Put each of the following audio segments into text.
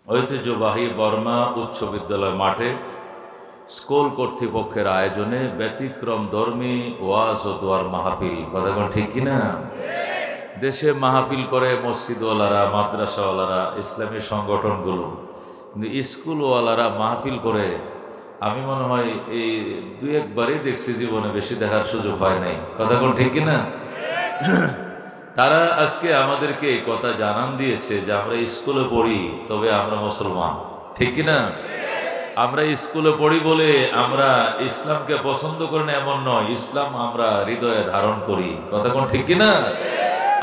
ঐতিহ্যবাহী বর্মা উচ্চ বিদ্যালয় মাঠে স্কুল কর্তৃপক্ষের আয়োজনে ব্যতিক্রমধর্মী ওয়াজ ও দোয়ার মাহফিল। কথা কোন ঠিক কিনা? দেশে মাহফিল করে মসজিদওয়ালারা, মাদ্রাসাওয়ালারা, ইসলামী সংগঠনগুলো, কিন্তু স্কুলওয়ালারা মাহফিল করে আমি মনে হয় এই দুই একবারই দেখছি, জীবনে বেশি দেখার সুযোগ হয় নাই। কথা কোন ঠিক কিনা? তারা আজকে আমাদেরকে এই কথা জানান দিয়েছে যে আমরা স্কুলে পড়ি তবে আমরা মুসলমান, ঠিক কিনা? আমরা স্কুলে পড়ি বলে আমরা ইসলামকে পছন্দ করি না এমন নয়, ইসলাম আমরা হৃদয়ে ধারণ করি। কথা কোন ঠিক কিনা?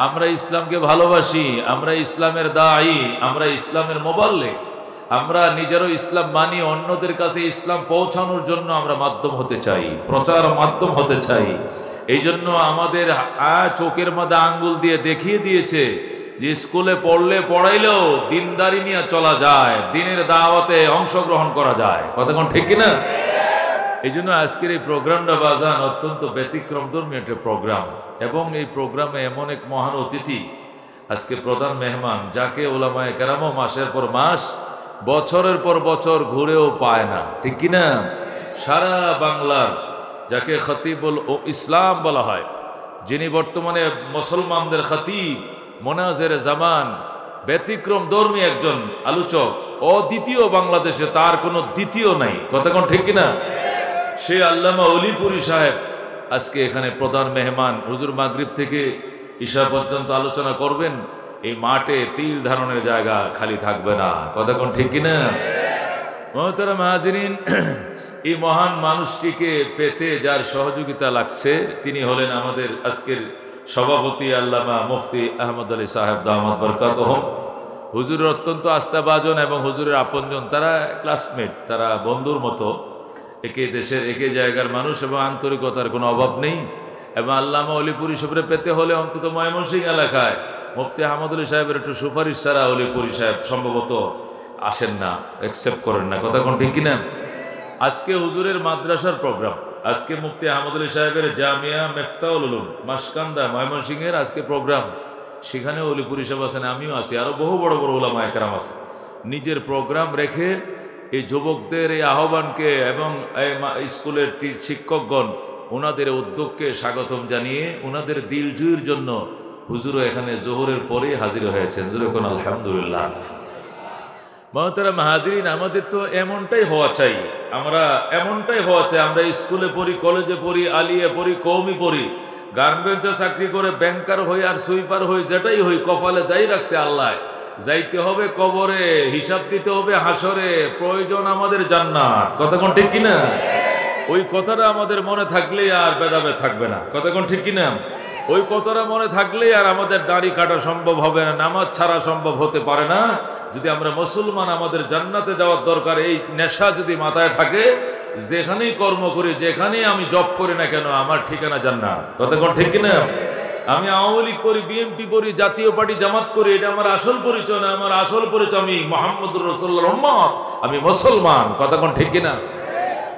আমরা ইসলামকে ভালোবাসি, আমরা ইসলামের দায়ী, আমরা ইসলামের মোবাল্লিগ, আমরা নিজেরও ইসলাম মানি, অন্যদের কাছে ইসলাম পৌঁছানোর জন্য আমরা মাধ্যম হতে চাই, প্রচার মাধ্যম হতে চাই। এই জন্য আমাদের চোখের মধ্যে আঙ্গুল দিয়ে দেখিয়ে দিয়েছে যে স্কুলে পড়লে পড়াইলেও দিনদারি নিয়ে চলা যায়, দিনের দাওয়াতে অংশগ্রহণ করা যায়। কথা কোন ঠিক কিনা? এই জন্য আজকের এই প্রোগ্রামটা বাজান অত্যন্ত ব্যতিক্রমধর্মী একটা প্রোগ্রাম, এবং এই প্রোগ্রামে এমন এক মহান অতিথি আজকে প্রধান মেহমান, যাকে ওলামায়ে কেরামও মাসের পর মাস, বছরের পর বছর ঘুরেও পায় না, ঠিক কিনা? সারা বাংলার যাকে খতিবুল ইসলাম বলা হয়, যিনি বর্তমানে মুসলমানদের খতিব, মোনাজের জামান, ব্যতিক্রমধর্মী একজন আলোচক, অদ্বিতীয়, বাংলাদেশে তার কোনো দ্বিতীয় নাই। কথা কোন ঠিক কিনা? সে আল্লামা অলিপুরি সাহেব আজকে এখানে প্রধান মেহমান। হুজুর মাগরিব থেকে ঈশা পর্যন্ত আলোচনা করবেন। এই মাঠে তিল ধারণের জায়গা খালি থাকবে না। কথা কোন ঠিক কিনা? মুহতারাম হাজিরিন, এই মহান মানুষটিকে পেতে যার সহযোগিতা লাগছে তিনি হলেন আমাদের আজকের সভাপতি আল্লামা মুফতি আহমদ আলী সাহেব দামাত বরকাতুহুম। হুজুরের অত্যন্ত আস্থাভাজন এবং হুজুরের আপনজন, তারা ক্লাসমেট, তারা বন্ধুর মতো, একে দেশের একে জায়গার মানুষ, এবং আন্তরিকতার কোনো অভাব নেই। এবং আল্লামা অলিপুরি সাহেবের পেতে হলে অন্তত ময়মনসিংহ এলাকায় মুফতি আহমদ আলী সাহেবের একটু সুপারিশ ছাড়া অলিপুরি সাহেব সম্ভবত আসেন না, অ্যাকসেপ্ট করেন না। কথা কোন ঠিক কিনা? আজকে হুজুরের মাদ্রাসার প্রোগ্রাম, আজকে মুফতি আহমদ আলী সাহেবের জামিয়া মিফতাহুল উলুম মাসকান্দা ময়মনসিংহের আজকে প্রোগ্রাম, সেখানে অলিপুরি সাহেব আছেন, আমিও আছি, আরো বহু বড় বড় ওলামায়ে কেরাম আছে। নিজের প্রোগ্রাম রেখে এই যুবকদের এই আহ্বানকে এবং স্কুলের শিক্ষকগণ ওনাদের উদ্যোগকে স্বাগতম জানিয়ে ওনাদের দিলজুইর জন্য হুজুরও এখানে জোহরের পরেই হাজির হয়েছেন। যেরকম আলহামদুলিল্লাহ। মুহতারাম হাজিরিন, আমাদের তো এমনটাই হওয়া চাই, আমরা এমনটাই হওয়া চাই। আমরা স্কুলে পড়ি, কলেজে পড়ি, আলিয়ে পড়ি, কওমি পড়ি, গার্মেন্টসে চাকরি করে ব্যাংকার হই আর সুইপার হই, যেটাই হই, কপালে যাই রাখছে আল্লাহ, যাইতে হবে কবরে, হিসাব দিতে হবে হাসরে, প্রয়োজন আমাদের জান্নাত। কথা কোন ঠিক কিনা? ওই কথাটা আমাদের মনে থাকলে আর ভেদাভেদ থাকবে না। কথা কোন ঠিক কিনা? ওই কথাটা মনে থাকলে আর আমাদের দাড়ি কাটা সম্ভব হবে না, নামাজ ছাড়া সম্ভব হতে পারে না। যদি আমরা মুসলমান, আমাদের জান্নাতে যাওয়ার দরকার, এই নেশা যদি মাথায় থাকে, যেখানেই কর্ম করি, যেখানেই আমি জব করি না কেন, আমার ঠিকানা জান্নাত। কথা কোন ঠিক কিনা? আমি আওয়ামী লীগ করি, বিএনপি করি, জাতীয় পার্টি জামাত করি, এটা আমার আসল পরিচয় না। আমার আসল পরিচয় আমি মুহাম্মদুর রাসূলুল্লাহর উম্মত, আমি মুসলমান। কথা কোন ঠিক কিনা?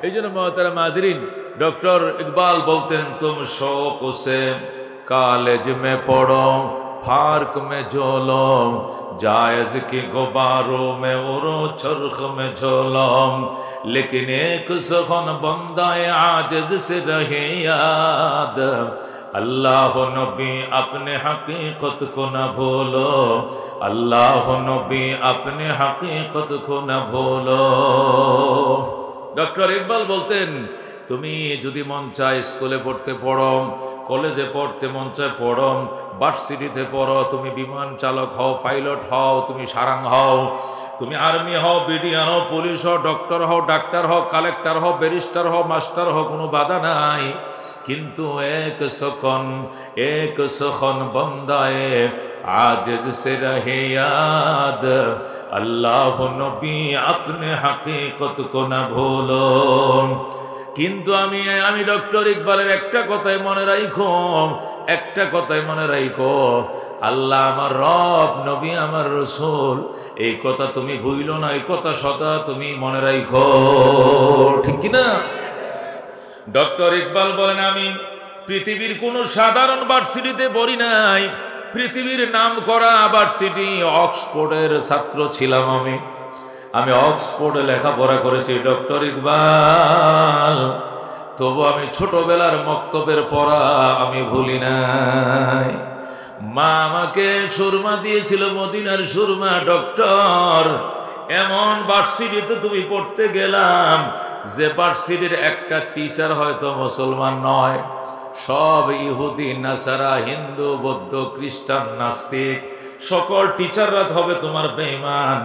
এই জন্য মুহতারাম হাজিরিন, ডক্টর ইকবাল বলতেন, তুম শৌক সে कॉलेज में पढ़ो, फार्क में झोलो, जायज की गुब्बारों में उड़ो, चरख में झोलो, लेकिन एक सुखन बंदाए आजिज से रहे याद, अल्लाह नबी अपने हकीकत को न भूलो, अल्लाह नबी अपने हकीकत को न भूलो। ডক্টর ইকবাল বলতেন, তুমি যদি মন চায় স্কুলে পড়তে পড়ো, কলেজে পড়তে মন চায় পড়ো, ভার্সিটিতে পড়ো, তুমি বিমান চালক হও, পাইলট হও, তুমি সারাং হও, তুমি আর্মি হও, বিডিআর হও, পুলিশ হও, ডক্টর হও, ডাক্তার হও, কালেক্টর হও, ব্যারিস্টার হও, মাস্টার হও, কোনো বাধা নাই। কিন্তু এক সখন বন্দায়ে আজিজ সে রহে ইয়াদ, আল্লাহ নবী আপনে হাকিকত কো না ভুলো। কিন্তু আমি ডক্টর ইকবালের একটা কথাই মনে রাখো, একটা কথাই মনে রাখো, আল্লাহ আমার রব, নবী আমার রসুল, এই কথা তুমি ভুইলো না, এই কথা সদা তুমি মনে রাখো। ঠিক কিনা? ডক্টর ইকবাল বলেন, আমি পৃথিবীর কোন সাধারণ ভার্সিটিতে পড়ি নাই, পৃথিবীর নাম করা ভার্সিটি অক্সফোর্ডের ছাত্র ছিলাম আমি। আমি অক্সফোর্ডে লেখাপড়া করেছি ডক্টর ইকবাল, তবু আমি ছোটবেলার মক্তবের পড়া আমি ভুলি নাই। মা আমাকে সুরমা দিয়েছিল, মদিনার সুরমা। ডক্টর, এমন ভার্সিটিতে তুমি পড়তে গেলাম যে ভার্সিটির একটা টিচার হয়তো মুসলমান নয়, সব ইহুদি, নাসারা, হিন্দু, বৌদ্ধ, খ্রিস্টান, নাস্তিক, সকল টিচাররা হবে তোমার বেঈমান।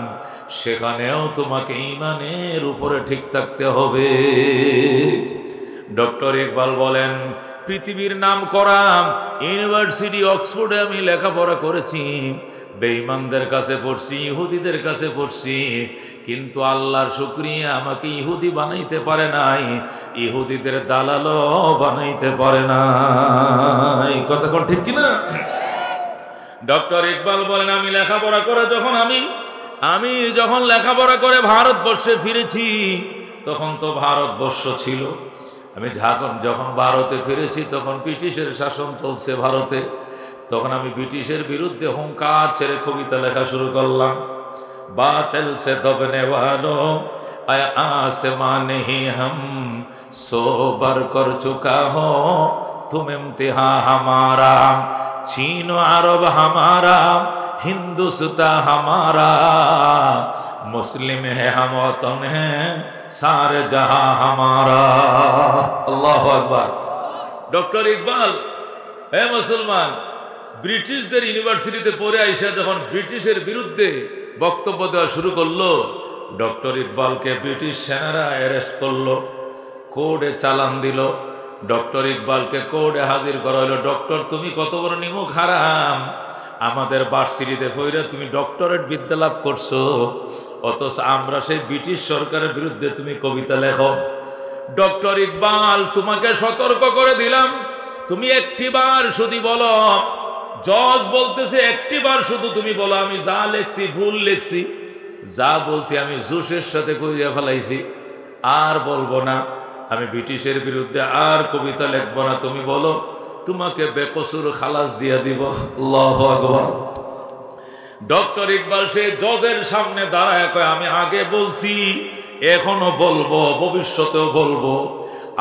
সেখানেও তোমাকে ঈমানের উপরে ঠিক থাকতে হবে। ডক্টর ইকবাল বলেন, পৃথিবীর নাম করা ইউনিভার্সিটি অক্সফোর্ডে আমি লেখাপড়া করেছি, বেঈমানদের কাছে পড়ছি, ইহুদিদের কাছে পড়ছি, কিন্তু আল্লাহর শুকরিয়া আমাকে ইহুদি বানাইতে পারে নাই, ইহুদিদের দালালও বানাইতে পারে নাই। কথা কোন ঠিক কিনা? ডক্টর ইকবাল বলেন, আমি লেখাপড়া করে আমি যখন লেখাপড়া করে ভারতবর্ষে ফিরেছি, তখন তো ভারতবর্ষ ছিল। আমি যখন ভারতে ফিরেছি তখন ব্রিটিশের শাসন চলছে ভারতে। তখন আমি ব্রিটিশের বিরুদ্ধে হুঙ্কার ছেড়ে কবিতা লেখা শুরু করলাম। বাতিল সে দবনে वालो आसमां नहीं हम सोबर कर चुका हो तुम इम्तिहान हमारा, चीन अरब हमारा, हिंदुस्तान हमारा, मुस्लिम है हम वतन है सारे जहां हमारा। अल्लाहु अकबर। डॉक्टर इकबाल, हे मुसलमान, ব্রিটিশদের ইউনিভার্সিটিতে পড়ে আইসা যখন ব্রিটিশের বিরুদ্ধে বক্তব্য দেওয়া শুরু করলো, ডক্টর ইকবালকে ব্রিটিশ সেনারা অ্যারেস্ট করলো, কোর্টে চালান দিল। ডক্টর ইকবালকে কোর্টে হাজির করা হলো। ডক্টর, তুমি কত বড় নিমুখ হারাম, আমাদের ভার্সিটিতে পড়ে তুমি ডক্টরেট বিদ্যা লাভ করছো, অথচ আমরা সেই ব্রিটিশ সরকারের বিরুদ্ধে তুমি কবিতা লেখো। ডক্টর ইকবাল, তোমাকে সতর্ক করে দিলাম, তুমি একটিবার শুধু বলো, জজ বলতেছে একটিবার শুধু তুমি বলো আমি যা লেখছি ভুল লেখছি, যা বলছি আমি জোশের সাথে কইয়া ফেলাইছি, আর বলবো না, আমি ব্রিটিশের বিরুদ্ধে আর কবিতা লিখবো না, তুমি বলো, তোমাকে বেকসুর খালাস দিয়া দিব। আল্লাহু আকবার। ডক্টর ইকবাল সে জজের সামনে দাঁড়ায় কয়, আমি আগে বলছি, এখনো বলবো, ভবিষ্যতেও বলবো,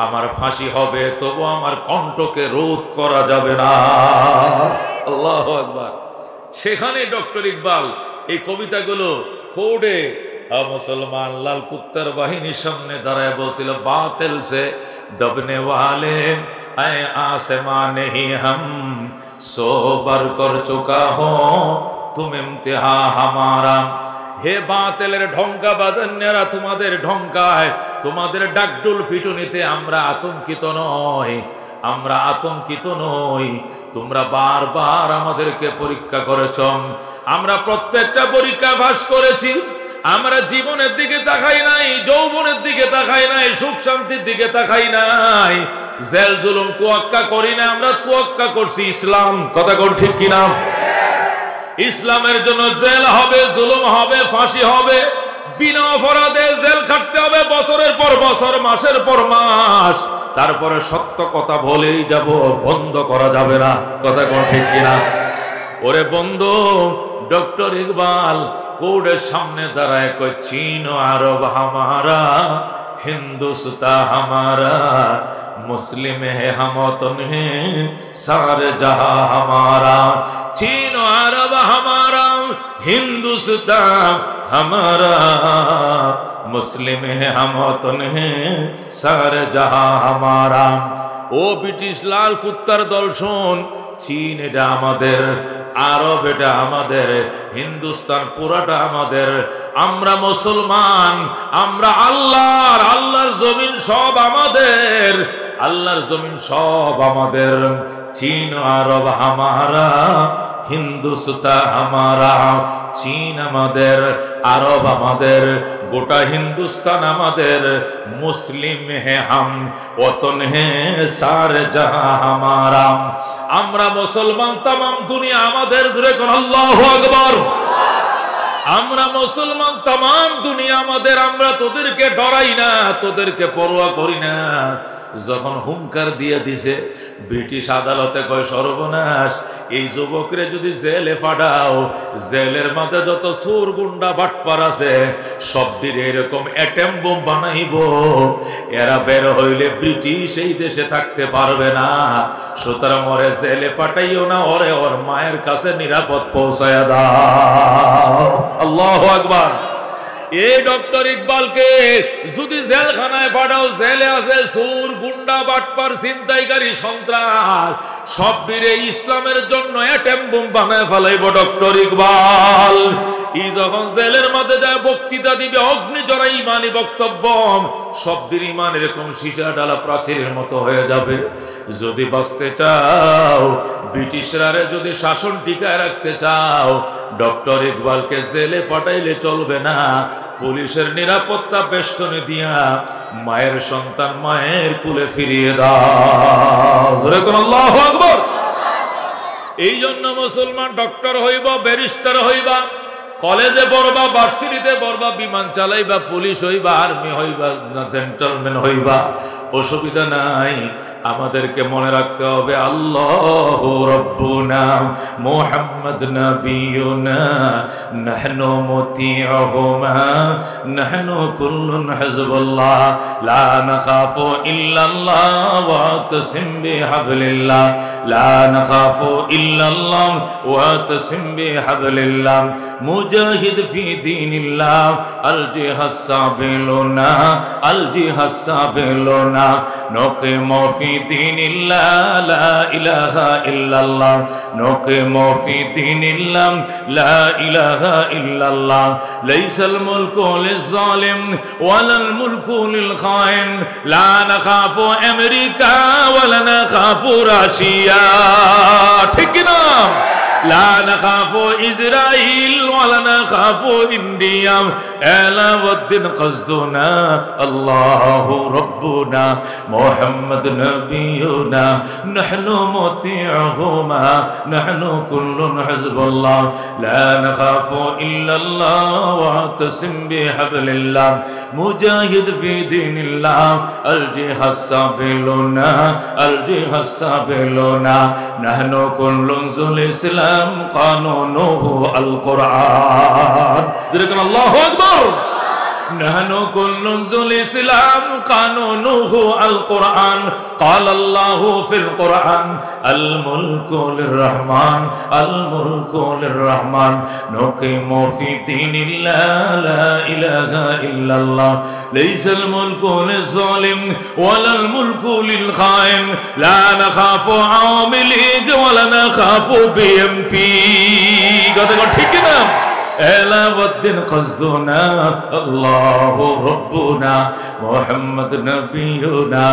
আমার ফাঁসি হবে, তবু আমার কণ্ঠকে রোধ করা যাবে না। আল্লাহু আকবার। সেখানে ডক্টর ইকবাল এই কবিতাগুলো কোর্টে মুসলমান লাল কুত্তার বাহিনীর সামনে দাঁড়ায় বলছিল, বাতিল সে দবনে ওয়ালে আয়ে आसमां नहीं हम सोबर कर चुका हो तुम इम्तिहान हमारा। হে বাতিলের ঢঙ্কা বাজান্যারা, তোমাদের ঢঙ্কায়, তোমাদের ডাকডুল পিটুনিতে আমরা আতঙ্কিত নই, আমরা আতঙ্কিত নই। তোমরা বারবার আমাদেরকে পরীক্ষা করেছ, আমরা প্রত্যেকটা পরীক্ষা পাস করেছি। আমরা জীবনের দিকে তাকাই নাই, যৌবনের দিকে তাকাই নাই, সুখ শান্তির দিকে তাকাই নাই, জেল জুলুম তোয়াক্কা করি না, আমরা তোয়াক্কা করছি ইসলাম। কথা কোন ঠিক কিনা? ইসলামের জন্য জেল হবে, জুলুম হবে, ফাঁসি হবে, বিনা অপরাধে জেল খাটতে হবে বছরের পর বছর, মাসের পর মাস, তারপরে সত্য কথা বলেই যাব, বন্ধ করা যাবে না। কথা কোন ঠিক কিনা? ওরে বন্ধু, ডক্টর ইকবাল কোর্টের সামনে দাঁড়ায় কয়, চীন আরব হামারা, हिंदुस्तान हमारा, मुस्लिम है हम वतन है सारे जहां हमारा, चीन अरब हमारा, हिंदुस्तान हमारा, मुस्लिम है हम वतन है सारे जहां हमारा। ও ব্রিটিশ লাল কুত্তার দল শোন, চীন এটা আমাদের, আরব এটা আমাদের, হিন্দুস্তান পুরাটা আমাদের, আমরা মুসলমান, আমরা আল্লাহর জমিন সব আমাদের, আল্লাহর জমিন সব আমাদের। চীন আরব হামারা, হিন্দুস্তান হামারা, চীন আমাদের, আরব আমাদের, গোটা হিন্দুস্তান আমাদের, মুসলিম হে হাম, ওতন হে সারে জাহাঁ হামারা। আমরা মুসলমান, তামাম দুনিয়া আমাদের। ধরে কোন আল্লাহু আকবার। আমরা মুসলমান, তামাম দুনিয়া আমাদের, আমরা তোদেরকে ডরাই না, তোদেরকে পরোয়া করি না। যখন হুঙ্কার দিয়ে দিছে, ব্রিটিশ আদালতে কয় সর্বনাশ, এই যুবকরে যদি জেলে পাঠাও, জেলের মধ্যে যত সুর গুন্ডা বাটপার আছে সবটির এরকম অ্যাটম বোম বানাইব, এরা বের হইলে ব্রিটিশ এই দেশে থাকতে পারবে না। সুতরাং ওরে জেলে পাঠাইও না, ওরে ওর মায়ের কাছে নিরাপদ পৌঁছায়া দাও। আল্লাহু আকবার। এই ডক্টর ইকবালকে যদি জেলখানায় পাঠাও, জেলে আছে সুর গুন্ডা বাটপার ছিনতাইকারী সন্ত্রাস, সব বীরে ইসলামের জন্য অ্যাটম বোম বানায় ফেলাইব ডক্টর ইকবাল। ই যখন জেলের মধ্যে যায় বক্তৃতা দিবে, অগ্নি জড়া ইমানি বক্তব্য, সব বীর ইমান এরকম সীসা ডালা প্রাচীরের মতো হয়ে যাবে। যদি বাঁচতে চাও, ব্রিটিশরা যদি শাসন টিকায় রাখতে চাও, ডক্টর ইকবালকে জেলে পাঠাইলে চলবে না, পুলিশের নিরাপত্তা বেষ্টনী দিয়া মায়ের সন্তান মায়ের কুলে ফিরিয়ে দাও। জোরে কোন আল্লাহু আকবার। এই জন্য মুসলমান ডক্টর হইবা, ব্যারিস্টার হইবা, কলেজে পড়বা, ভার্সিটিতে পড়বা, বিমান চালাইবা, পুলিশ হইবা, আর্মি হইবা, জেন্টলম্যান হইবা, অসুবিধা নাই। আমাদেরকে মনে রাখতে হবে আল্লাহু রাব্বুনা মুহাম্মদ নাবিয়ুনা নাহনু মুতিউহুমা নাহনু কুল্লুন হিজবুল্লাহ লা নাখাফু ইল্লাল্লাহ ওয়া তাসিম বিহাবলিল্লাহ লা নাখাফু ইল্লাল্লাহ ওয়া তাসিম বিহাবলিল্লাহ মুজাহিদ ফি দীনিল্লাহ আল জিহাদ সাবিলুনা আল জিহাদ সাবিলুনা নকিমু ফি দীনিল্লাহ লা ইলাহা ইল্লাল্লাহ নকিমু ফি দীনিল্লাহ লা ইলাহা ইল্লাল্লাহ লাইসাল মুলকু লিজ-জালিম ওয়ালাল মুলকু লিল-খাইন লা নাখাফু আমেরিকা ওয়ালা নাখাফু রাশিয়া। ঠিক কি না? লা নাখাফু ইসরাইল ওয়ালা নাখাফু ইন্ডিয়া আলাউদ্দিন কসদুনা আল্লাহু রাব্বুনা মুহাম্মদ নবিয়ুনা নাহনু মুতিউহুমা নাহনু কুল্লুন হিজবুল্লাহ লা নাখাফু ইল্লাল্লাহ ওয়া তাসিম বিহাবলিল্লাহ মুজাহিদ ফি দীনিল্লাহ আল জিহাদ সাবিলুনা আল জিহাদ সাবিলুনা নাহনু কুল্লুন যুল ইসলাম কানুনুহু আল কুরআন। যেরকম আল্লাহু আকবার। নাহনু কুল্লুন যুল ইসলাম কানুনুহু আল কুরআন قال الله في القرآن الملك للرحمن الملك للرحمن نقيم في دين الله لا إله إلا الله ليس الملك للظالم ولا الملك للخائن لا نخاف عوامي ليج ولا نخاف BMP কথা ঠিক না? আলাউদ্দিন কসদুনা আল্লাহু রাব্বুনা মুহাম্মদ নবিয়ুনা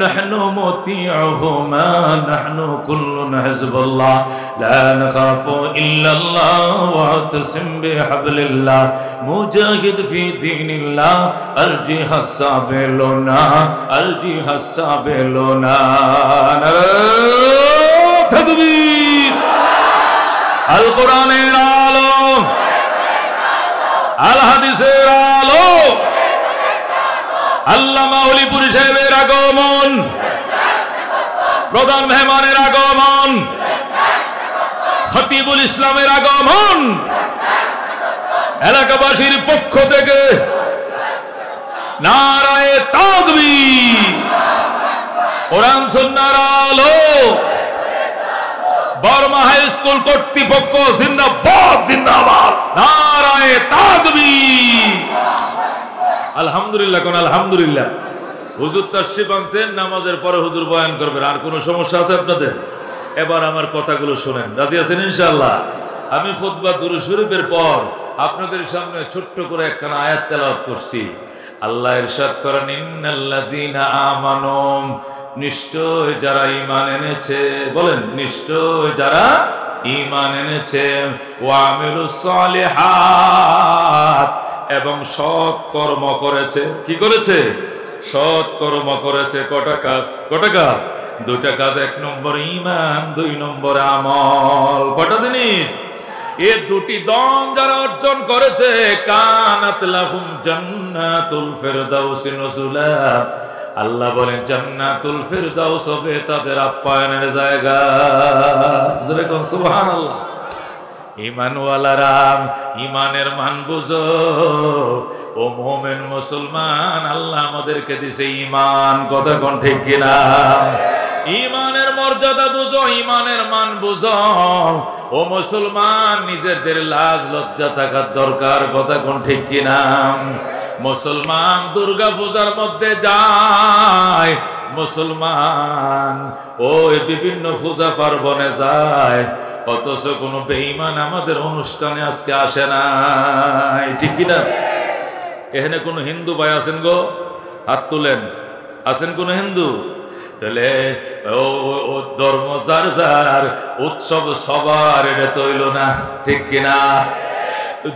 নাহনু মুতিউহুমা নাহনু কুল্লুন হিজবুল্লাহ লা নাখাফু ইল্লাল্লাহ ওয়া তাসিম বিহাবলিল্লাহ মুজাহিদ ফি দীনিল্লাহ আল জিহাদ সাবিলুনা আল জিহাদ সাবিলুনা। তাকবীর। আল কোরআনের আলো, আল হাদিসের আলো, আল্লামা ওলিপুর সাহেবের আগমন, প্রধান মেহমানের আগমন, খতিবুল ইসলামের আগমন, এলাকাবাসীর পক্ষ থেকে নারায়ে তাকবীর। কোরআন সুন্নাহর আলো, বর্মা হাই স্কুল কর্তৃপক্ষ জিন্দাবাদ জিন্দাবাদ, নারায়ে তাকবীর। আলহামদুলিল্লাহ কোন আলহামদুলিল্লাহ। হুজুর তাশরিফ আনছেন, নামাজের পরে হুজুর বয়ান করবেন। আর কোনো সমস্যা আছে আপনাদের? এবার আমার কথাগুলো শুনেন, রাজি আছেন ইনশাআল্লাহ? আমি খুতবা দুরূদ শরীফের পর আপনাদের সামনে ছোট্ট করে একখানা আয়াত তেলাওয়াত করছি। আল্লাহ ইরশাদ করেন, ইন্নাল্লাযীনা আমানু, নিশ্চয় যারা ঈমান এনেছে, বলেন নিশ্চয় যারা ঈমান এনেছে, ওয়া আমিলুস সালিহাত, এবং সৎ কর্ম করেছে। কি করেছে? সৎ কর্ম করেছে। কটা কাজ? কটা কাজ? দুটা কাজ। এক নম্বর ঈমান, দুই নম্বর আমল। কটা জিনিস? এই দুটি দম যারা অর্জন করেছে, কানাত লাহুম জান্নাতুল ফিরদাউসি নুজুলা, আল্লাহ বলেন জান্নাতুল ফিরদাউস হবে তাদের আপ্যায়নের জায়গা। যেরকম সুবহানাল্লাহ। ঈমানওয়ালারা ঈমানের মান বুঝো। ও মুমিন মুসলমান, আল্লাহ আমাদেরকে দিয়েছে ঈমান, কথা কোন ঠিক কিনা? ঈমানের মর্যাদা বুঝো, ঈমানের মান বুঝো। ও মুসলমান, নিজেদের লাজ লজ্জা থাকার দরকার, কথা কোন ঠিক কিনা? মুসলমান দুর্গা পূজার মধ্যে যায়, মুসলমান ওই বিভিন্ন পূজা পার্বণে যায়, অথচ কোনো বেঈমান আমাদের অনুষ্ঠানে আজকে আসে নাই, ঠিক কিনা? এখানে কোন হিন্দু ভাই আছেন গো? হাত তুলেন। আছেন কোন হিন্দু? তাহলে ও ধর্ম যার যার, উৎসব সবার, এটা তো হইল না, ঠিক কিনা?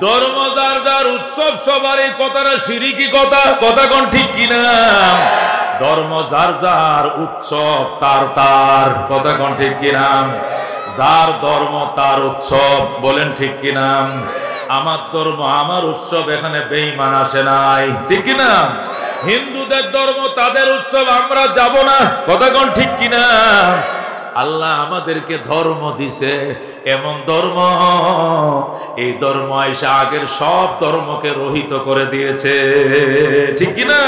ধর্ম যার যার, উৎসব সবার, এই কথাটা শিরকি কথা, কথা কোন ঠিক কিনা? ধর্ম যার যার, উৎসব তার তার, কথা কোন ঠিক কিনা? যার ধর্ম তার উৎসব, বলেন ঠিক কিনা? আমার ধর্ম আমার উৎসব, এখানে বেঈমান আসে নাই, ঠিক কিনা? হিন্দুদের ধর্ম তাদের উৎসব, আমরা যাব না, কথা কোন ঠিক কিনা? আল্লাহ আমাদেরকে ধর্ম দিছে, এমন ধর্ম, এই ধর্ম আইসা আগের সব ধর্মকে রহিত করে দিয়েছে, ঠিক কিনা?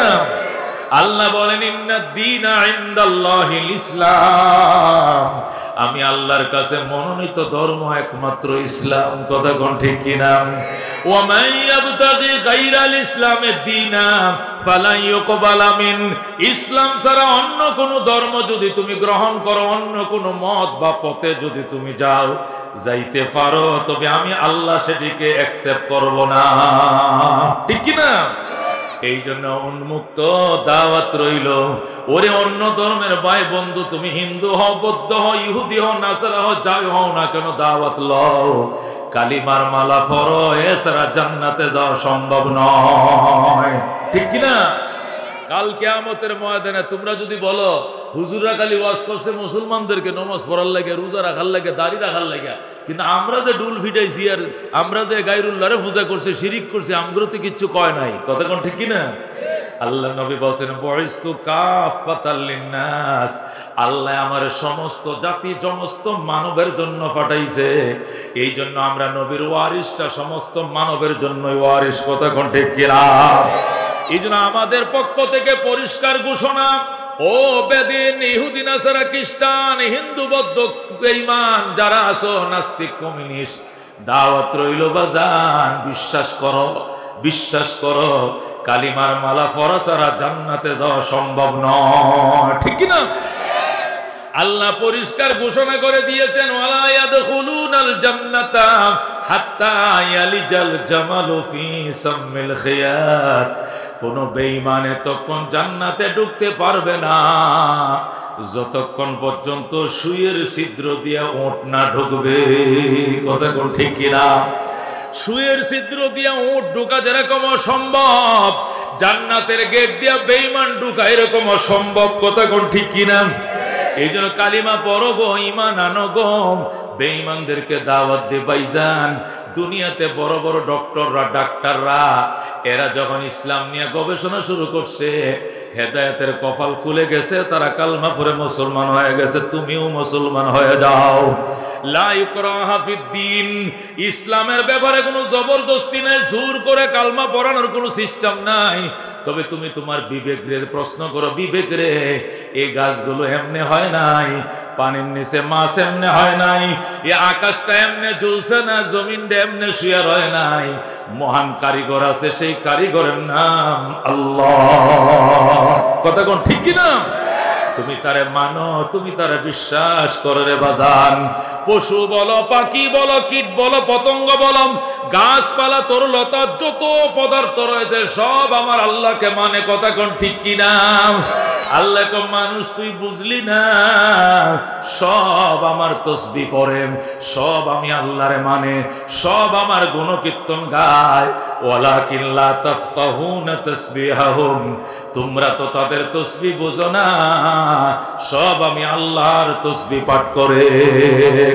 আল্লাহ বলেন ইন্নাদ-দীনা ইনদাল্লাহিল ইসলাম, আমি আল্লাহর কাছে মনোনীত ধর্ম একমাত্র ইসলাম, কথা কোন ঠিক কিনা? ওয়া মান ইয়াবতাগি গায়রাল ইসলামে দীনা ফালা ইউকবালা মিন, ইসলাম ছাড়া অন্য কোন ধর্ম যদি তুমি গ্রহণ করো, অন্য কোন মত বা পথে যদি তুমি যাও, যাইতে পারো, তবে আমি আল্লাহ সেটিকে অ্যাকসেপ্ট করব না, ঠিক কিনা? এই জন্য উন্মুক্ত দাওয়াত রইল। ওরে অন্য ধর্মের ভাই বন্ধু, তুমি হিন্দু হও, বৌদ্ধ হও, ইহুদি হও, নাসারা হও, যাই হও না কেন, দাওয়াত লও, কালিমার মালা পরো, এছাড়া জান্নাতে যাওয়া সম্ভব নয়, ঠিক কিনা? কাল কিয়ামতের ময়দানে তোমরা যদি বলো হুজুররা খালি ওয়াজ করছে মুসলমানদেরকে নামাজ পড়ার লাগে, রোজা রাখার লাগে, দাড়ি রাখার লাগে, কিন্তু আমরা যে ডুল ফিটাইছি আর আমরা যে গায়রুল্লাহরে পূজা করছি, শিরিক করছি, আমগুলোতে কিচ্ছু কয় নাই, কথা কোন ঠিক কিনা? আল্লাহ নবী বলছেন বুইস্তু কাফাতাল লিন্নাস, আল্লাহ আমার সমস্ত জাতি, সমস্ত মানবের জন্য পাঠাইছে, এই জন্য আমরা নবীর ওয়ারিসটা সমস্ত মানবের জন্যই ওয়ারিস, কথা কোন ঠিক কিনা? এই জন্য আমাদের পক্ষ থেকে পরিষ্কার ঘোষণা, ও বেদিন, ইহুদি, নাসারা, খ্রিস্টান, হিন্দু, বৌদ্ধ, বেঈমান যারা আছো, নাস্তিক, কমিউনিস্ট, দাওয়াত রইল বাজান, বিশ্বাস করো, বিশ্বাস করো, কালিমার মালা পরা ছাড়া জান্নাতে যাওয়া সম্ভব নয়, ঠিক কিনা? আল্লাহ পরিষ্কার ঘোষণা করে দিয়েছেন, ওয়ালা ইয়াদখুলুনাল জান্নাতা হাত্তা ইয়ালিজাল জামালু ফি সাম্মিল খিয়াত, কোন বেঈমানে তখন জান্নাতে ঢুকতে পারবে না যতক্ষণ পর্যন্ত সুইয়ের ছিদ্র দিয়ে উট না ঢুকবে, কথা কোন ঠিক কিনা? সুইয়ের ছিদ্র দিয়ে উট ঢুকা যেরকম অসম্ভব, জান্নাতের গেট দিয়ে বেঈমান ঢুকা এরকম অসম্ভব, কথা কোন ঠিক কিনা? এই জন্য কালিমা পড়ো গো, ঈমান আনো গো, বেঈমানদেরকে দাওয়াত দে ভাইজান। দুনিয়াতে বড় বড় ডক্টররা, ডাক্তাররা, এরা যখন ইসলাম নিয়ে গবেষণা শুরু করছে, হেদায়েতের কপাল খুলে গেছে, তারা কালমা পড়ে মুসলমান হয়ে গেছে, তুমিও মুসলমান হয়ে যাও। লা ইকরাহা ফিদ্দীন, ইসলামের ব্যাপারে কোনো জবরদস্তি নাই, জোর করে কালমা পড়ানোর কোনো সিস্টেম নাই। তবে তুমি তোমার বিবেক রে প্রশ্ন করো, বিবেক রে, এই গাছগুলো এমনি হয় নাই, পানির নিচে মাছ এমনি হয় নাই, এই আকাশটা এমনি ঝুলছে না, জমিনটা এমনি শুয়ে রয় নাই, মহান কারিগর আছে, সেই কারিগরের নাম আল্লাহ, কথা কোন ঠিক কিনা? তুমি তারে মানো, তুমি তারে বিশ্বাস করো রে বাজান। পশু বলো, পাখি বলো, কীট বলো, পতঙ্গ বলো, গাছপালা, তরুলতা, যত পদার্থ রয়েছে সব আমার আল্লাহকে মানে, কথা কোন ঠিক কিনা? আল্লাহ কো মানুষ তুই বুঝলি না, সব আমার তসবিহ পড়ে, সব আমি আল্লাহরে মানে, সব আমার গুণকীর্তন গায়, ওয়ালাকিন লা তাফকাহুনা তাসবিহাহুম, তোমরা তো তাদের তসবিহ বুঝো না, সব আমি আল্লাহর তসবিহ পাঠ করে,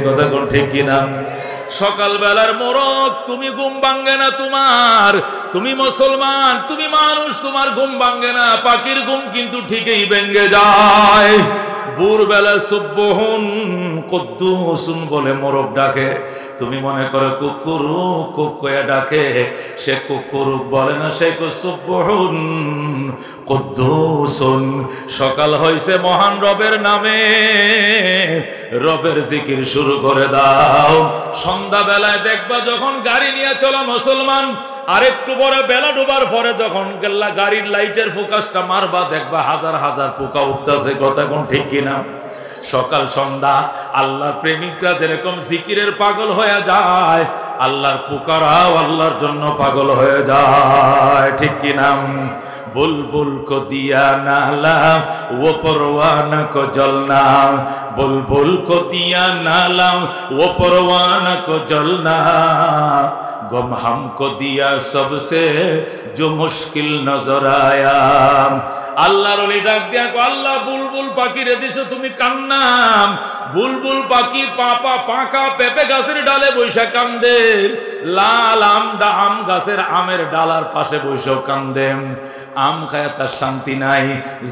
কথা কোন ঠিক কিনা? সকালবেলার মোরগ, তুমি ঘুম ভাঙ্গে না তোমার, তুমি মুসলমান, তুমি মানুষ, তোমার ঘুম ভাঙ্গে না, পাখির ঘুম কিন্তু ঠিকই ভেঙ্গে যায়। ভোরবেলা সুবহুন কুদ্দুসুন বলে মোরগ ডাকে, তুমি মনে করো কুকুরু কুকুয়া ডাকে, সে কুকুরু বলে না, সে সুবহুন কুদ্দুসুন। সকাল হইছে মহান রবের নামে, রবের জিকির শুরু করে দাও। সন্ধ্যা বেলায় দেখবা যখন গাড়ি নিয়ে চলা মুসলমান, আরেকটু পরে বেলা ডুবার পরে যখন গাড়ির লাইটের ফোকাসটা মারবা, দেখবা হাজার হাজার পোকা উঠতেছে। কথা কোন ঠিক কিনা? সকাল সন্ধ্যা আল্লাহর প্রেমিকরা যেরকম জিকিরের পাগল হয়ে যায়, আল্লাহর পোকারাও আল্লাহর জন্য পাগল হয়ে যায়। ঠিক কিনা? बुलबुल को दिया नाला वो परवाना को जलना, बुलबुल को दिया नाला वो परवाना को जलना, गम हमको दिया सबसे जो मुश्किल नजर आया। আল্লাহর ওলি ডাক দিয়া কো, আল্লাহ বুলবুল পাখি রে দিছো তুমি কান্না। বুলবুল পাখি পাকা পেঁপে গাছের ডালে বৈশা কান্দে, লাল আম গাছের আমের ডালার পাশে বৈশা কান্দে। আম খায় তার শান্তি নাই,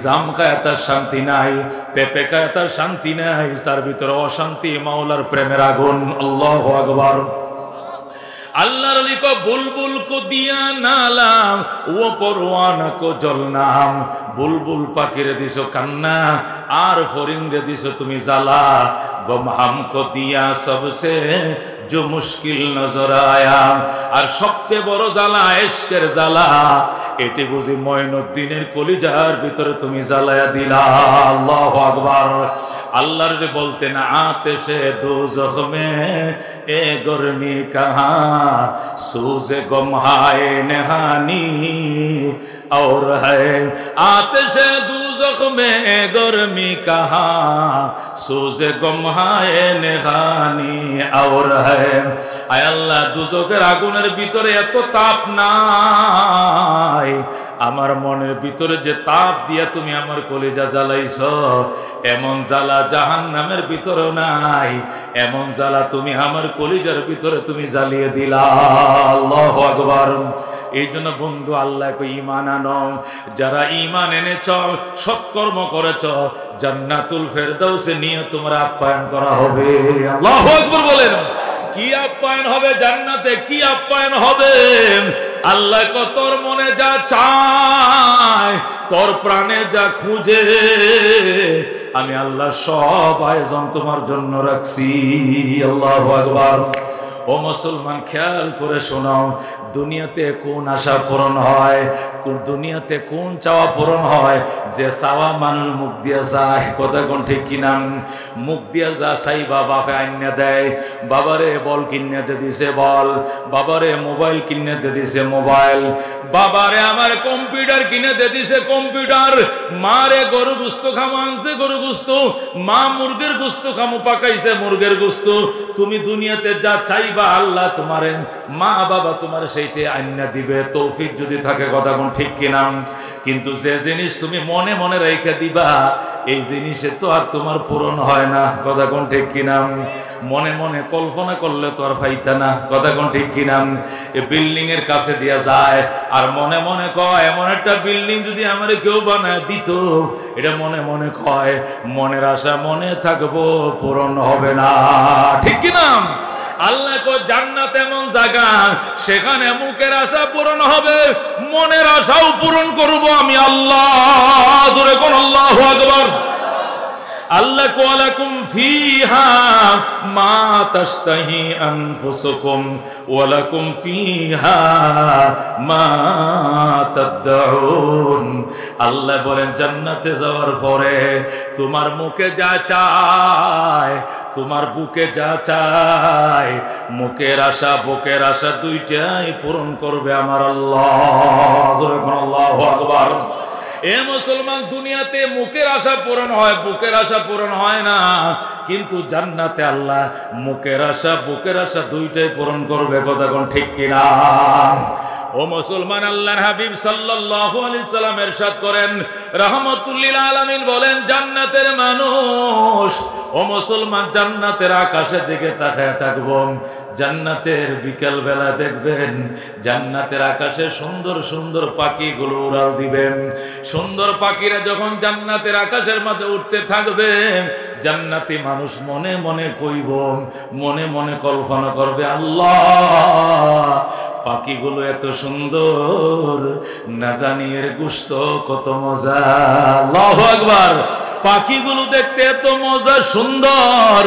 জাম খায় তার শান্তি নাই, পেঁপে খায় তার শান্তি নাই, তার ভিতরে অশান্তি, মাওলার প্রেমের আগুন। আল্লাহু আকবার। अल्लाह अली को बुलबुल को दिया नाला वो परवाना को जलना, बुलबुल पाखी रे दिसो कान्ना आर फरिंग रे दिसो तुमी জ্বালা, गम हमको दिया सबसे जो मुश्किल नजर आया। আর সবচেয়ে বড় জ্বালা ইশকের জ্বালা, এটি বুঝি মঈনুদ্দিনের কলিজার ভিতরে তুমি জ্বালায়া দিলা। আল্লাহু আকবার। আল্লাহর রে বলতেন আতেশে দোজখ মে এ গরমি কাহা, सूज़े गम हाय नहानी और है, आतिशे दूज़ख में गर्मी कहा, सूज़े गम हाय नहानी और है। आय अल्लाह দুজখের আগুনের ভিতরে এত তাপ নাই, আমার মনের ভিতরে যে তাপ দিয়া তুমি আমার কলিজা জ্বালাইছো, এমন জ্বালা জাহান্নামের ভিতরেও নাই, এমন জ্বালা তুমি আমার কলিজার ভিতরে তুমি জ্বালিয়ে দিলা। আল্লাহু আকবার। এই জন্য বন্ধু আল্লাহ কো ঈমান আনো, যারা ঈমান এনেছ সৎকর্ম করেছ, জান্নাতুল ফেরদাউসে নিয়ে তোমরা আপ্যায়ন করা হবে। আল্লাহু আকবার বলেন। কি আপ্যায়ন হবে জান্নাতে? কি আপ্যায়ন হবে? আল্লাহ কো তোর মনে যা চায়, তোর প্রাণে যা খুঁজে, আমি আল্লাহ সব আয়োজন তোমার জন্য রাখছি। আল্লাহু আকবার। ও মুসলমান খেয়াল করে শোনো, দুনিয়াতে কোন আশা পূরণ হয়, কোন দুনিয়াতে কোন চাওয়া পূরণ হয়? যে চাওয়া মানুষ মুখ দিয়া যায়। কথা কোন ঠিক কিনা? মুখ দিয়া যা চাইবা বাপে আইনা দেয়। বাবারে বল কিনে দে দিছে বল, বাবারে মোবাইল কিনে দে দিছে মোবাইল, বাবারে আমার কম্পিউটার কিনে দে দিছে কম্পিউটার, মারে গরু গুস্ত খামো আনছে গরু গুস্ত, মা মুরগের গুস্ত খামো পাকাইছে মুরগের গুস্ত। তুমি দুনিয়াতে যা চাইবা আল্লাহ তোমারে, মা বাবা তোমার সেইটা আইনা দিবে, তৌফিক যদি থাকে। কথা কোন ঠিক কিনা? কিন্তু যে জিনিস তুমি মনে মনে রেখে দিবা, এই জিনিসে তো আর তোমার পূরণ হয় না। কথা কোন ঠিক কিনা? মনে মনে কল্পনা করলে তো আর পাইতা না। কথা কোন ঠিক কিনা? এই বিল্ডিং এর কাছে দিয়া যায় আর মনে মনে কয় এমন একটা বিল্ডিং যদি আমারে কেউ বানায় দিত, এটা মনে মনে কয়, মনের আশা মনে থাকবো, পূরণ হবে না। ঠিক কিনা? আল্লাহ কো জান্নাত এমন জায়গা, সেখানে মুখের আশা পূরণ হবে, মনের আশাও পূরণ করব আমি আল্লাহ। জোরে কোন আল্লাহু আকবার। আল্লাহ কো লাকুম ফিহা মা তাশতাহি আনফুসুকুম ওয়া লাকুম ফিহা মা তাদউন। আল্লাহ বলেন জান্নাতে যাওয়ার পরে তোমার মুখে যা চায়, তোমার বুকে যা চায়, মুখের আশা বুকের আশা দুইটাই পূরণ করবে আমার আল্লাহ। জোরে কোন আল্লাহু আকবার। এ মুসলমান, দুনিয়াতে মুখের আশা পূরণ হয়, বুকের আশা পূরণ হয় না, কিন্তু জান্নাতে আল্লাহ মুখের আশা বুকের আশা দুইটাই পূরণ করবে। কথা কোন ঠিক কিনা? ও মুসলমান, আল্লাহর হাবিব সাল্লাল্লাহু আলাইহি সাল্লাম ইরশাদ করেন, রাহমাতুল লিল আলামিন বলেন, জান্নাতের মানুষ ও মুসলমান, জান্নাতের আকাশের দিকে তাকায় থাকবো। জান্নাতের বিকেল বেলা দেখবেন জান্নাতের আকাশে সুন্দর সুন্দর পাখিগুলো উড়াল দিবেন। সুন্দর পাখিরা যখন জান্নাতের আকাশের মধ্যে উঠতে থাকবে, জান্নাতি মানুষ মনে মনে কইব, মনে মনে কল্পনা করবে, আল্লাহ পাখিগুলো এত সুন্দর, না জানি এর গোশত কত মজা। আল্লাহু আকবার। পাখিগুলো দেখতে এত মজা সুন্দর,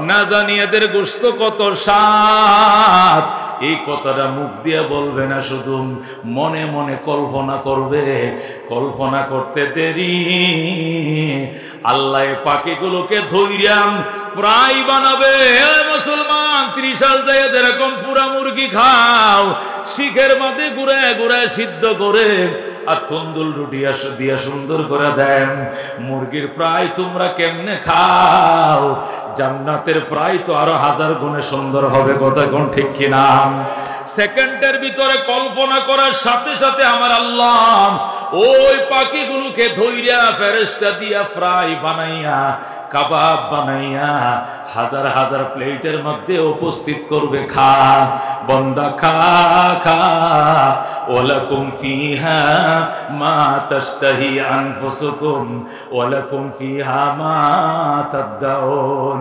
না জানি এদের গোশত কত স্বাদ। এই কথাটা মুখ দিয়ে বলবে না, শুধু মনে মনে কল্পনা করবে। কল্পনা করতে দেরি আল্লাহ পাখিগুলোকে ধৈর্যাম প্রায় বানাবে। মুসলমান, 30 সাল যায় যেরকম পুরা মুরগি খাও, শিখের মাঝে ঘুরায় ঘুরায় সিদ্ধ করে আর তন্দুল রুটি দিয়া সুন্দর করে দেন। মুরগির প্রায় তোমরা কেমনে খাও, জান্নাতের প্রায় তো আরো 1000 গুণে সুন্দর হবে। কথা কোন ঠিক কিনা? সেকেন্ডের ভিতরে কল্পনা করার সাথে সাথে আমার আল্লাহ ওই পাখিগুলোকে ধইরা ফেরেশতা দিয়া ফ্রাই বানাইয়া, কাবাব বানাইয়া 1000 1000 প্লেটের মধ্যে উপস্থিত করবে। খা বান্দা খা খা, ওয়ালাকুম ফিহা মা তাশতাহি আনফুসুকুম ওয়ালাকুম ফিহা মা তাদউন।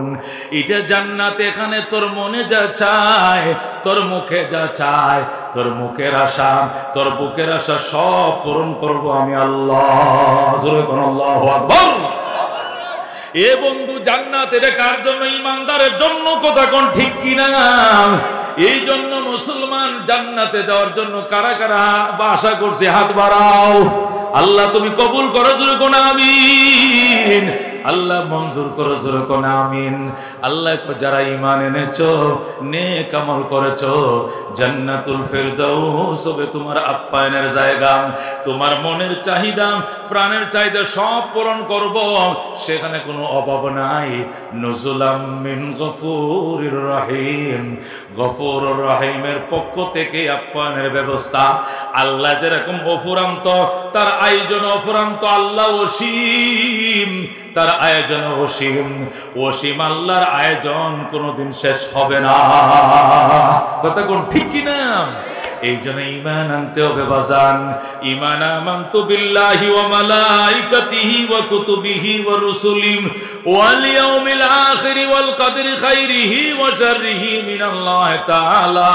এটা জান্নাত, এখানে তোর মনে যা চায়, তোর মুখে যা চায়, তোর মুখের আশা, তোর বুকের আশা সব পূরণ করব আমি আল্লাহ। জোরে কোন আল্লাহু আকবার। এ বন্ধু, জান্নাত এটা কার জন্য? ইমানদারের জন্য। কথা কোন ঠিক কিনা? এই জন্য মুসলমান, জান্নাতে যাওয়ার জন্য কারা কারা আশা করছে হাত বাড়াও। আল্লাহ তুমি কবুল করো, জোরে কোন আমিন। আল্লাহ মঞ্জুর করো, জোরে কোন আমিন। আল্লাহ যারা ঈমান এনেছো, নেক আমল করেছো, জান্নাতুল ফেরদাউস হবে তোমার আপ্যায়নের জায়গা। তোমার মনের চাহিদা, প্রাণের চাহিদা সব পূরণ করব, সেখানে কোনো অভাব নাই। নুজুলাম মিন গফুরির রহিম। গফুরুর রহিমের পক্ষ থেকে আপ্যায়নের ব্যবস্থা। আল্লাহ যেরকম অফুরান্ত, তার আয়োজন অফুরান্ত। আল্লাহ অসীম, তার আয়োজন অসীম। অসীম আল্লাহর আয়োজন কোনোদিন শেষ হবে না। কথা কোন ঠিক কিনা? এই জন্য ঈমান আনতে হবে বাজান। ঈমান আমানতু বিল্লাহি ওয়া মালাইকাতিহি ওয়া কুতুবিহি ওয়া রুসুলিহি ওয়াল ইয়াউমিল আখির ওয়াল কদরি খাইরিহি ওয়া শাররিহি মিনাল্লাহি তাআলা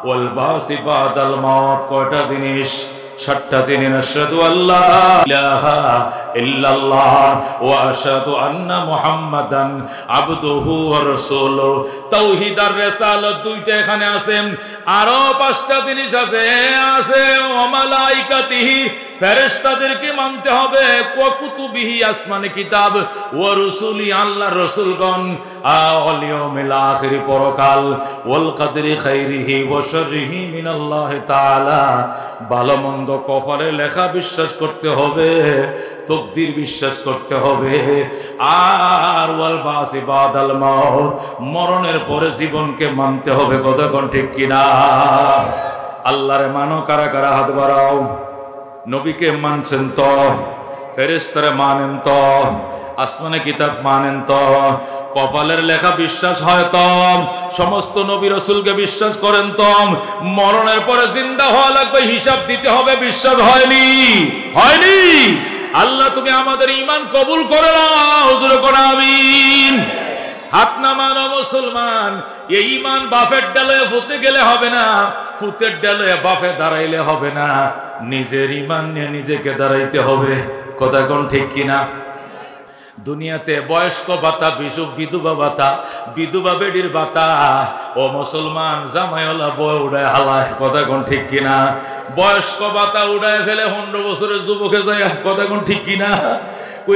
ওয়াল বাসি বাদাল মাউত। কয়টা জিনিস? 7টা জিনিস। আশহাদু আল্লা ইলাহা ইল্লাল্লাহ ওয়া আশহাদু আন্না মুহাম্মাদান আবদুহু ওয়া রাসূলুহু। তাওহীদ আর রিসালাত দুইটা এখানে আছে। আরো 5টা জিনিস আছে। ওয়া মালাইকাতিহি, ফেরেশতাদেরকে মানতে হবে। ওয়া কুতুবিহি, আসমানি কিতাব। ওয়া রুসুলি, আল্লাহর রাসূলগণ। ওয়াল ইয়াউমিল আখির, পরকাল। ওয়াল কদরি খাইরিহি ওয়া শাররিহি মিনাল্লাহি তাআলা, ভালো মন্দ কপালে লেখা বিশ্বাস করতে হবে, তকদির বিশ্বাস করতে হবে। আর ওয়াল বাসি বাদাল মাউত, মরণের পরে জীবনকে মানতে হবে। কথা কোন ঠিক কিনা? আল্লাহরে মানো কারা কারা? হাত বাড়াও। নবীকে মানছেন তো? ফেরেশতারে মানেন তো? আসমানে কিতাব মানেন তো? কপালের লেখা বিশ্বাস হয় তো? সমস্ত নবী রাসূলকে বিশ্বাস করেন তো? মরণের পরে জিন্দা হওয়া লাগবে, হিসাব দিতে হবে, বিশ্বাস হয়নি? হয়নি? আল্লাহ তুমি আমাদের ঈমান কবুল করে নাও। হুজুর কোন আমিন। হাত নামানো মুসলমান। এই ঈমান বাফের ডালে ফুতে গেলে হবে না, ফুতের ডালে বাফে দাঁড়াইলে হবে না। নিজের ঈমান নিয়ে নিজেকে দাঁড়াইতে হবে। কথা কোন ঠিক কিনা? দুনিয়াতে বয়স্ক ভাতা, বিধবা ভাতা, বিধবা বেডির ভাতা। ও মুসলমান, জামাইওয়ালা বয় উড়ায় হালায়। কথা কোন ঠিক কিনা? বয়স্ক ভাতা উড়ায় ফেলে 15 বছরের যুবকে যায়। কথা কোন ঠিক কিনা?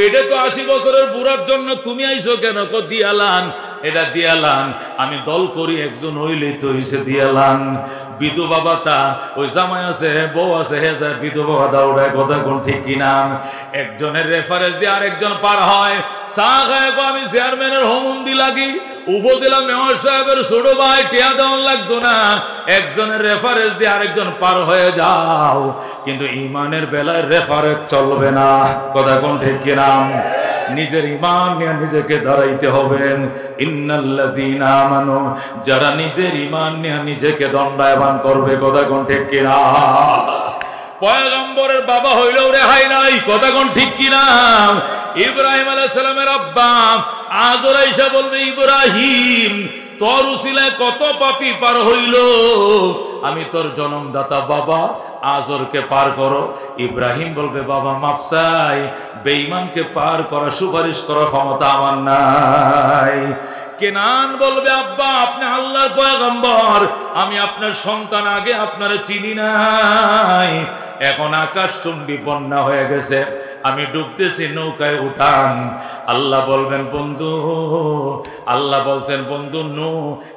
এটা তো 80 বছরের বুড়ার জন্য তুমি আইছো কেন? দিয়ালান, এটা দিয়ালান। আমি দল করি, একজন হইলে তো হইছে দিয়ালান। বিধবা ভাতা, ওই জামাই আছে, বউ আছে, হে যায় বিধবা ভাতা উড়ায়। কথা কোন ঠিক কিনা? একজনের রেফারেন্স দিয়ে আরেকজন পার হয়। চা খায়, আমি চেয়ারম্যানের হোমন্দি লাগি, উপজেলা মেয়র সাহেবের ছোট ভাই, টিয়া দেওয়ান লাগতো না। একজনের রেফারেন্স দিয়ে আরেকজন পার হয়ে যাও, কিন্তু ঈমানের বেলায় রেফারেন্স চলবে না। কথা কোন ঠিক কিনা? নিজের ঈমান নিয়ে নিজেকে দাঁড়াইতে হবে। ইন্নাল্লাযীনা আমানু, যারা নিজের ঈমান নিয়ে নিজেকে দণ্ডায়মান করবে, কথা কোন ঠিক কিনা? পয়গম্বরের বাবা হইলেও রেহাই নাই, কথা কোন ঠিক কিনা? ইব্রাহিম আলাইহিস সালামের আব্বা আজর আয়েশা বলবে, ইব্রাহিম তোর উসিলায় কত পাপী পার হইল, আমি তোর জন্মদাতা বাবা আজরকে পার করো। ইব্রাহিম বলবে, বাবা মাফ চাই, বেঈমানকে পার করা সুপারিশ করার ক্ষমতা আমার নাই। কেনান বলবে, আব্বা আপনি আল্লাহর পয়গম্বর, আমি আপনার সন্তান, আগে আপনারে চিনি নাই, এখন আকাশচুম্বী বন্যা হয়ে গেছে, আমি ডুবতেছি, নৌকায় উঠান। আল্লাহ বলবেন, বন্ধু, আল্লাহ বলছেন, বন্ধু নু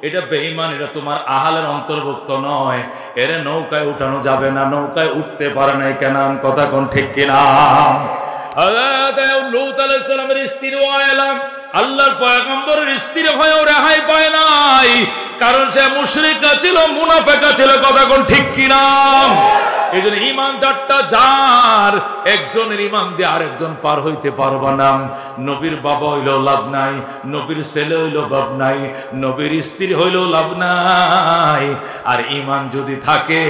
এটা বেঈমান, এটা তোমার আহালের অন্তর্ভুক্ত নয়, এরে নৌকায় উঠানো যাবে না, নৌকায় উঠতে পারে নাই কেনান, কথা কোন ঠিক কিনা? লূত আলাইহিস সালামের স্ত্রী ওয়াইলাম আল্লাহর পয়গম্বরের স্ত্রী হয়েও রেহাই পায় নাই, কারণ সে মুশরিকা ছিল, মুনাফিকা ছিল, কথা কোন ঠিক কিনা? এই জন্য ইমানদারটা যার, একজনের ইমান দিয়ে আরেকজন পার হইতে পারবা না। নবীর বাবা হইলেও লাভ নাই, নবীর ছেলে হইলেও লাভ নাই, নবীর স্ত্রী হইলেও লাভ নাই। আর ইমান যদি থাকে,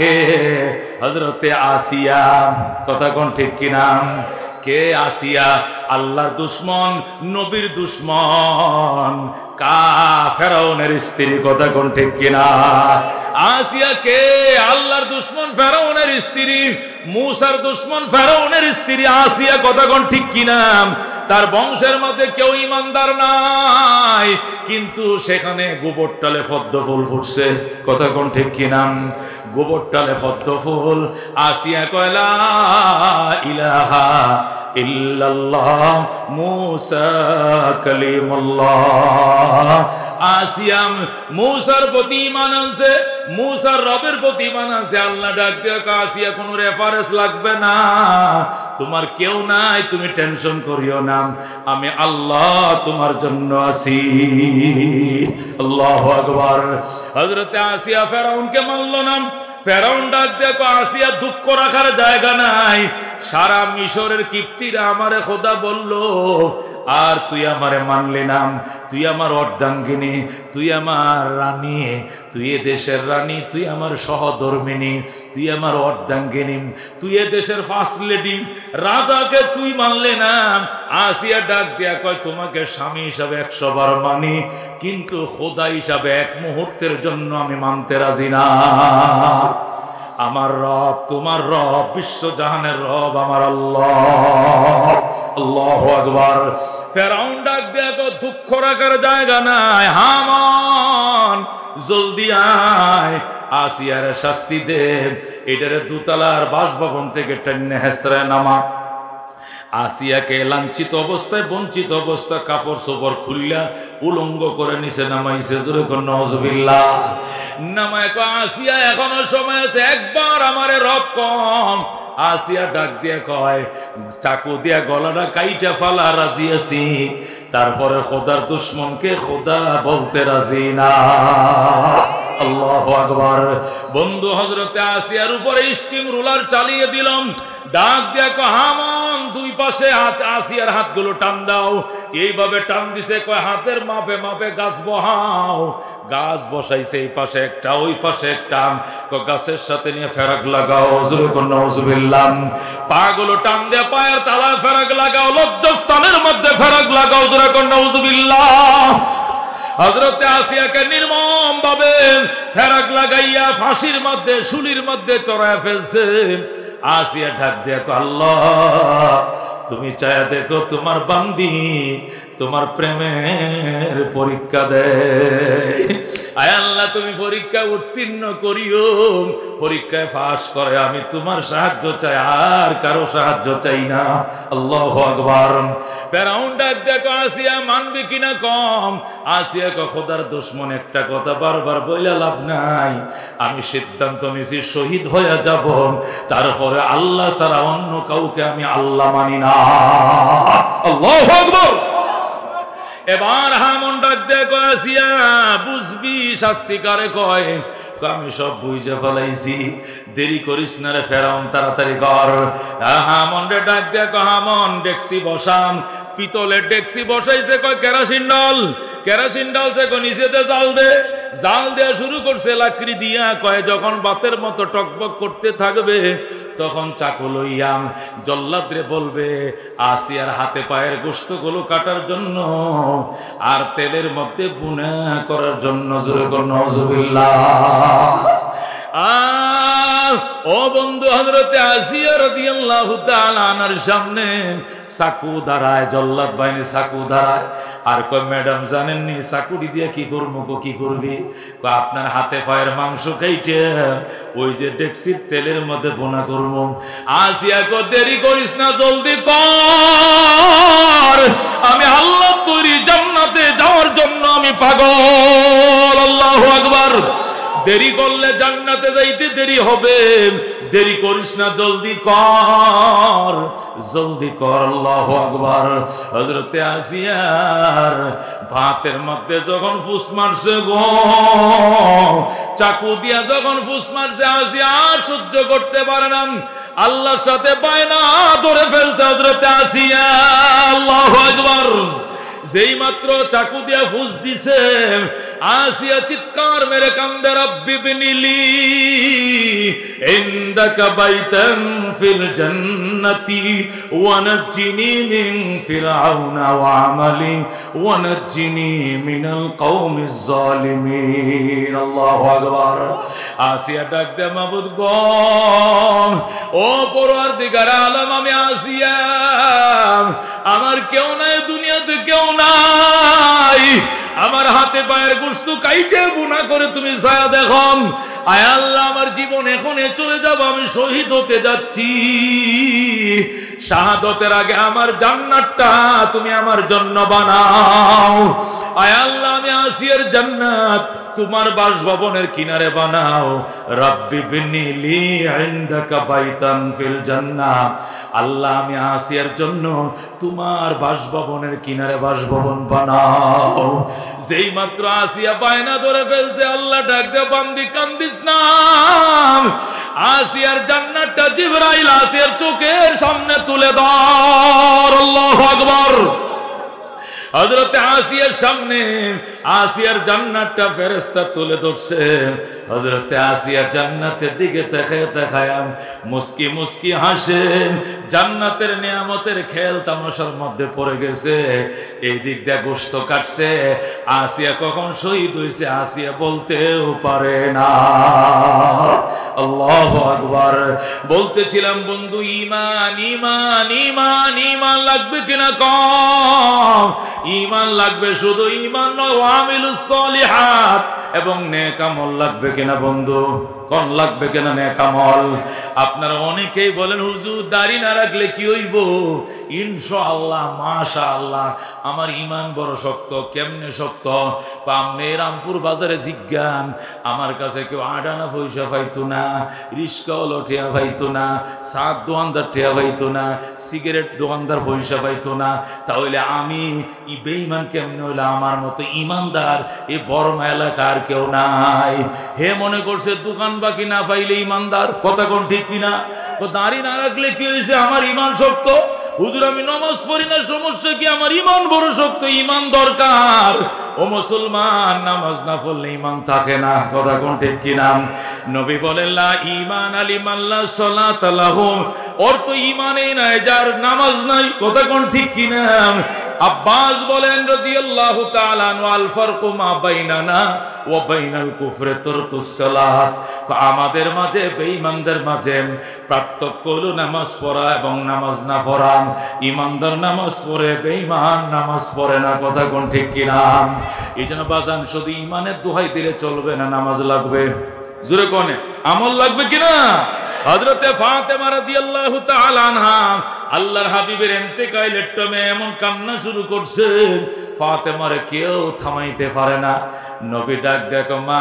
হযরতে আসিয়া, কথা কোন ঠিক কিনা? কে আসিয়া? আল্লাহর দুশ্মন, নবীর দুশ্মন, ফেরাউনের স্ত্রী, কথা কোন ঠিক কিনা? আসিয়া কে? আল্লাহর দুশ্মন, ফেরাউনের স্ত্রী, মূসার দুশ্মন, ফেরাউনের স্ত্রী আসিয়া, কথা কোন ঠিক কিনা? তার বংশের মধ্যে কেউ ইমানদার নাই, কিন্তু সেখানে গোবর টালে পদ্ম ফুল ফুটছে, কথা কোন ঠিক কিনা? গোবর টালে পদ্ম ফুল। আসিয়া কয়লা ইলাহা ইল্লাল্লাহ মূসা কালিমুল্লাহ। আসিয়াম মূসার প্রতি ঈমান আনছে, মূসার রবের প্রতি ঈমান আনছে। আল্লাহ ডাক দিয়ে আসিয়া, কোনো রেফারেন্স লাগবে না, তোমার কেউ নাই, তুমি টেনশন করিও না, আমি আল্লাহ তোমার জন্য আছি। আল্লাহু আকবার। হযরতে আসিয়া ফেরাউনকে মারল না। ফেরাউন ডাক দেখো, আসিয়া দুঃখ রাখার জায়গা নাই, সারা মিশরের কিপ্তিরা আমারে খোদা বলল, আর তুই আমারে মানলি না, তুই আমার অর্ধাঙ্গিনী, তুই আমার রানী, তুই এ দেশের রানী, তুই আমার সহধর্মিনী, তুই আমার অর্ধাঙ্গিনী, তুই এ দেশের ফার্স্ট লেডি, রাজাকে তুই মানলে না। আসিয়া ডাক দিয়া কয়, তোমাকে স্বামী হিসাবে 100 বার মানি, কিন্তু খোদা হিসাবে এক মুহূর্তের জন্য আমি মানতে রাজি না। আমার রব, তোমার রব, বিশ্বজাহানের রব আমার আল্লাহ। আল্লাহু আকবার। ফেরাউন ডাক দেখো, দুঃখ রাখার জায়গা নাই, হামান জলদি আয়, আসিয়ার শাস্তি দে, এটারে দুতলার বাসভবন থেকে টেনে হেসরায় নামা। আসিয়াকে লাঞ্ছিত অবস্থায়, বঞ্চিত অবস্থায়, কাপড় চোপড় খুললা উলঙ্গ করে নিচে নামাইছে। জোরে কোন নাউজুবিল্লাহ। নামায় আসিয়া, এখনো সময় আছে, একবার আমারে রব কম। আসিয়া ডাক দিয়ে কয়, চাকু দিয়া গলাটা কাইটা ফালা রাজি আছি, তারপরে খোদার দুশ্মনকে খোদা বলতে রাজি না। আল্লাহু আকবার। বন্ধু, হযরতে আসিয়ার উপরে স্টিম রুলার চালিয়ে দিলাম। ডাক দিয়া কয়, হামান দুই পাশে হাত, আসিয়ার হাতগুলো টান দাও। এইভাবে টান দিছে, কয় হাতের মাপে মাপে গাছ বহাও। গাছ বসাইছে, এই পাশে একটা, ওই পাশে একটা, গাছের সাথে নিয়ে ফেরাক লাগাও। জোরে কোন নাউজুবিল্লাহ। পাগুলো টান দিয়ে পায়ের তালায় ফেরাক লাগাও, লজ্জাস্থানের মধ্যে ফেরাক লাগাও। জোরে কোন নাউজুবিল্লাহ। হযরতে আসিয়াকে নির্মম ভাবে ফেরাক লাগাইয়া ফাঁসির মধ্যে, শুলির মধ্যে চড়ায় ফেলছে। আসিয়া ঢাক দিয়ে, আল্লাহ তুমি চায়া দেখো, তোমার বান্দি তোমার প্রেমের পরীক্ষা দেয়। আয় আল্লাহ, তুমি পরীক্ষা উত্তীর্ণ করিও, পরীক্ষায় পাস করে আমি তোমার সাহায্য চাই, আর কারো সাহায্য চাই না। আল্লাহু আকবার। ফেরাউন ডাক দেখো, আসিয়া মানবে কিনা কম। আসিয়া কো, খোদার দুশমন, একটা কথা বারবার বইলা লাভ নাই, আমি সিদ্ধান্ত নিয়েছি শহীদ হয়ে যাব, তারপরে আল্লাহ ছাড়া অন্য কাউকে আমি আল্লাহ মানি না। আল্লাহু আকবার। এবার হামন ডাক দিয়ে কয়, আসিয়া বুঝবি শাস্তি কারে কয়? আমি সব বুঝে ফেলাইছি, দেরি করিস না রে ফেরাউন, তাড়াতাড়ি কর। হামন রে ডাক দিয়া কয় হামন ডেকসি বসাম। পিতলের ডেকসি বসাইছে, কয় কেরাসিন ডাল, কেরাসিন ডালছে, কয় নিচেতে জাল দে। জাল দেওয়া শুরু করছে লাকড়ি দিয়া, কয় যখন বাতের মতো টকবক করতে থাকবে তখন চাকু লইয়াম জল্লাদরে বলবে আসিয়ার হাতে পায়ের গোশতগুলো কাটার জন্য আর তেলের মধ্যে বুনা করার জন্য। জোরে কর নাউজুবিল্লাহ। ও বন্ধু, হযরতে আসিয়া রাদিয়াল্লাহু তাআলা আনার সামনে চাকু দাঁড়ায়, জল্লাদ বাহিনী চাকু দাঁড়ায়। আর কয় ম্যাডাম জানেননি চাকুটি দিয়ে কি করবো? কি করবি? আপনার হাতে পায়ের মাংস কাইটে ওই যে ডেকসির তেলের মধ্যে বোনা করবো। আসিয়া কয় দেরি করিস না, জলদি কর, আমি আল্লাহ তৈরি জান্নাতে যাওয়ার জন্য আমি পাগল। আল্লাহু আকবার। দেরি করলে জান্নাতে যাইতে দেরি হবে, দেরি করিস না, জলদি কর, জলদি কর। আল্লাহু আকবার। হযরতে আসিয়ার ভাতের মধ্যে যখন ফুস মারছে গো, চাকু দিয়া যখন ফুস মারছে, আসিয়া আর সহ্য করতে পারে না, আল্লাহর সাথে বায়না ধরে ফেলছে হযরতে আসিয়া। আল্লাহু আকবার। যেই মাত্র চাকু দিয়া ফুস দিছে, আসিয়া চিৎকার মেরে কান্দে, রব্বি বিনিলি ইনদাকা বাইতান ফিল জান্নাতি ওয়া নাজ্জিনি মিন ফিরআউনা ওয়া আমালি ওয়া নাজ্জিনি মিনাল কওমিজ জালিমিন। আল্লাহু আকবার। আসিয়া ডাক দে, মাবুদ গো, ও পরওয়ারদিগার আলম, আমি আসিয়া, আমার কেউ নাই দুনিয়াতে, কেউ নাই, আমার হাতে পায়ের গোশত কাইটে বুনা করে তুমি ছায়া দেখো। আয় আল্লাহ, আমার জীবন এখনই চলে যাব, আমি শহীদ হতে যাচ্ছি, শাহাদতের আগে আমার জান্নাতটা তুমি আমার জন্য বানাও। আয় আল্লাহ, আমি আসিয়ার জান্নাত তোমার বাসভবনের কিনারে বানাও। রব্বি বিনিলি ইনদাকা বাইতান ফিল জান্নাহ। আল্লাহ, আমি আসিয়ার জন্য তোমার বাসভবনের কিনারে বাসভবন বানাও। যেই মাত্র আসিয়া বায়না ধরে ফেলছে, আল্লাহ ডাক দে, বান্দি কান্দিস না, আসিয়ার জান্নাতটা জিবরাইল আসিয়ার চোখের সামনে তুলে ধর। আল্লাহু আকবার। হযরতে আসিয়ার সামনে আসিয়ার জান্নাতটা ফেরেশতা তুলে ধরছে। হযরতে আসিয়া জান্নাতের দিকে তাকায় মুস্কি মুস্কি হাসে, জান্নাতের নিয়ামতের খেল তামাশার মধ্যে পড়ে গেছে। এই দিক দিয়ে গোশত কাটছে, আসিয়া কখন শহীদ হইছে আসিয়া বলতেও পারে না। আল্লাহু আকবার। বলতেছিলাম বন্ধু, ঈমান ঈমান ঈমান ঈমান লাগবে কিনা কম? ঈমান লাগবে, শুধু ঈমান নয়, ওয়ামিলুস সলিহাত এবং নেক আমল লাগবে কিনা বন্ধু? কোন লাগবে কেন? নেক আমল। আপনারা অনেকেই বলেন হুজুর দাড়ি না রাখলে কি হইব? ইনশাআল্লাহ, মাশাআল্লাহ, আমার ঈমান বড় শক্ত। কেমনে শক্ত? আপনি রামপুর বাজারে জিজ্ঞান, আমার কাছে কেউ আডানা পয়সা পাইতো না, রিস্কাওয়ালা ঠেয়া পাইতো না, সাত দোকানদার ঠেয়া পাইতো না, সিগারেট দোকানদার পয়সা পাইতো না, তাহলে আমি বেঈমান কেমনে হইলে? আমার মতো ইমানদার এই বর্মা এলাকার কেউ নাই। হে মনে করছে দোকান বাকি না পাইলে ইমানদার। কথা কোন ঠিক কিনা? দাড়ি না রাখলে কি হয়েছে? আমার ইমান শক্ত। হুজুর আমি নামাজ পড়ি না, সমস্যা কি? আমার ইমান বড় শক্ত। ইমান দরকার। ও মুসলমান, নামাজ না পড়লে ইমান থাকে না। কথা কোন ঠিক কিনা? নবী বলেন লা ঈমান লিমান লা সালাত লাহু। অর্থ ঈমানই নাই যার নামাজ নাই। কথা কোন ঠিক কিনা? আব্বাস বলেন রাদিয়াল্লাহু তাআলা আনহু, আল ফারকু মা বাইনানা ওয়া বাইনাল কুফরি তারকুস সালাত। আমাদের মাঝে বেঈমানদের মাঝে পার্থক্য হলো নামাজ পড়া এবং নামাজ না পড়া। ঈমানদার নামাজ পড়ে, বেঈমান নামাজ পড়ে না। কথা কোন ঠিক কিনা? এই জন্য বাজান, শুধু ঈমানের দোহাই দিলে চলবে না, নামাজ লাগবে। জোরে কোনে আমল লাগবে কিনা? হযরতে ফাতেমা রাদিয়াল্লাহু তাআলা আনহা আল্লাহর হাবিবের ইন্তেকালের টাইমে এমন কান্না শুরু করছেন, ফাতেমারে কেউ থামাইতে পারে না। নবী ডাক দেখো, মা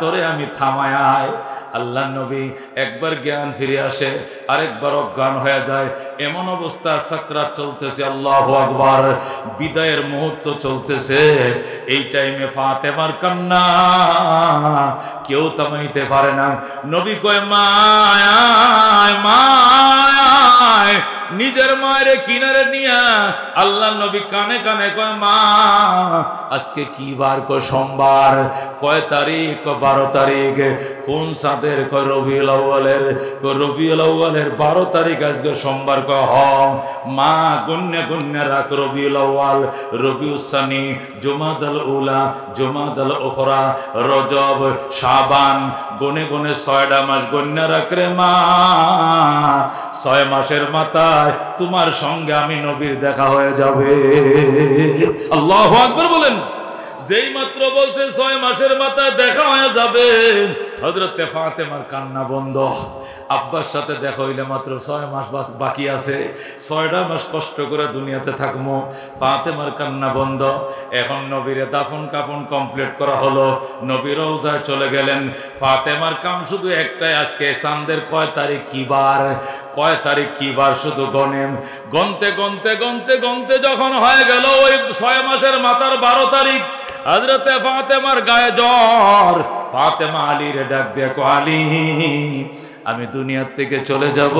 তোরে আমি থামায় আয়। আল্লাহ নবী একবার জ্ঞান ফিরে আসে, আরেকবার অজ্ঞান হয়ে যায়। এমন অবস্থা, সাকরাত চলতেছে, আল্লাহু আকবার, বিদায়ের মুহূর্ত চলতেছে। এই টাইমে ফাতেমার কান্না কেউ থামাইতে পারে না। নবী কয়, মা মা, নিজের মায়ের কিনারে নিয়া আল্লাহ নবী কানে কানে কয়, মা আজকে কি বার? কয় সোমবার। কয় তারিখ? 12 তারিখ। কোন সাদের? কয় রবিউল আউয়ালের। কয় রবিউল আউয়ালের 12 তারিখ আজকে সোমবার। কয় হ। মা গণ্যে গণ্যে রাখ, রবিউল আউয়াল, রবিউল সানি, জুমাদাল উলা, জুমাদাল উখরা, রজব, শাবান, গনে গনে 6টা মাস গণ্যে রাখ রে মা। 6 মাসের মাথায় তোমার সঙ্গে আমি নবীর দেখা হয়ে যাবে। আল্লাহু আকবার বলেন। যেই মাত্র বলছে 6 মাসের মাথায় দেখা হয়ে যাবে, হযরত ফাতেমার কান্না বন্ধ। আব্বার সাথে দেখা হইলে মাত্র 6 মাস বাকি আছে, 6টা মাস কষ্ট করে দুনিয়াতে থাকবো। ফাতেমার কান্না বন্ধ। এখন নবীর দাফন কাফন কমপ্লিট করা হলো, নবী রওজায় চলে গেলেন। ফাতেমার কাম শুধু একটাই, আজকে চাঁদের কয় তারিখ কি বার, কয় তারিখ কি বার শুধু গনেন। গনতে গনতে গনতে গনতে যখন হয়ে গেল ওই 6 মাসের মাথার 12 তারিখ, হযরতে ফাতেমার গায়ে জ্বর। ফাতেমা আলীর ডাক দেখো, আলী আমি দুনিয়ার থেকে চলে যাব,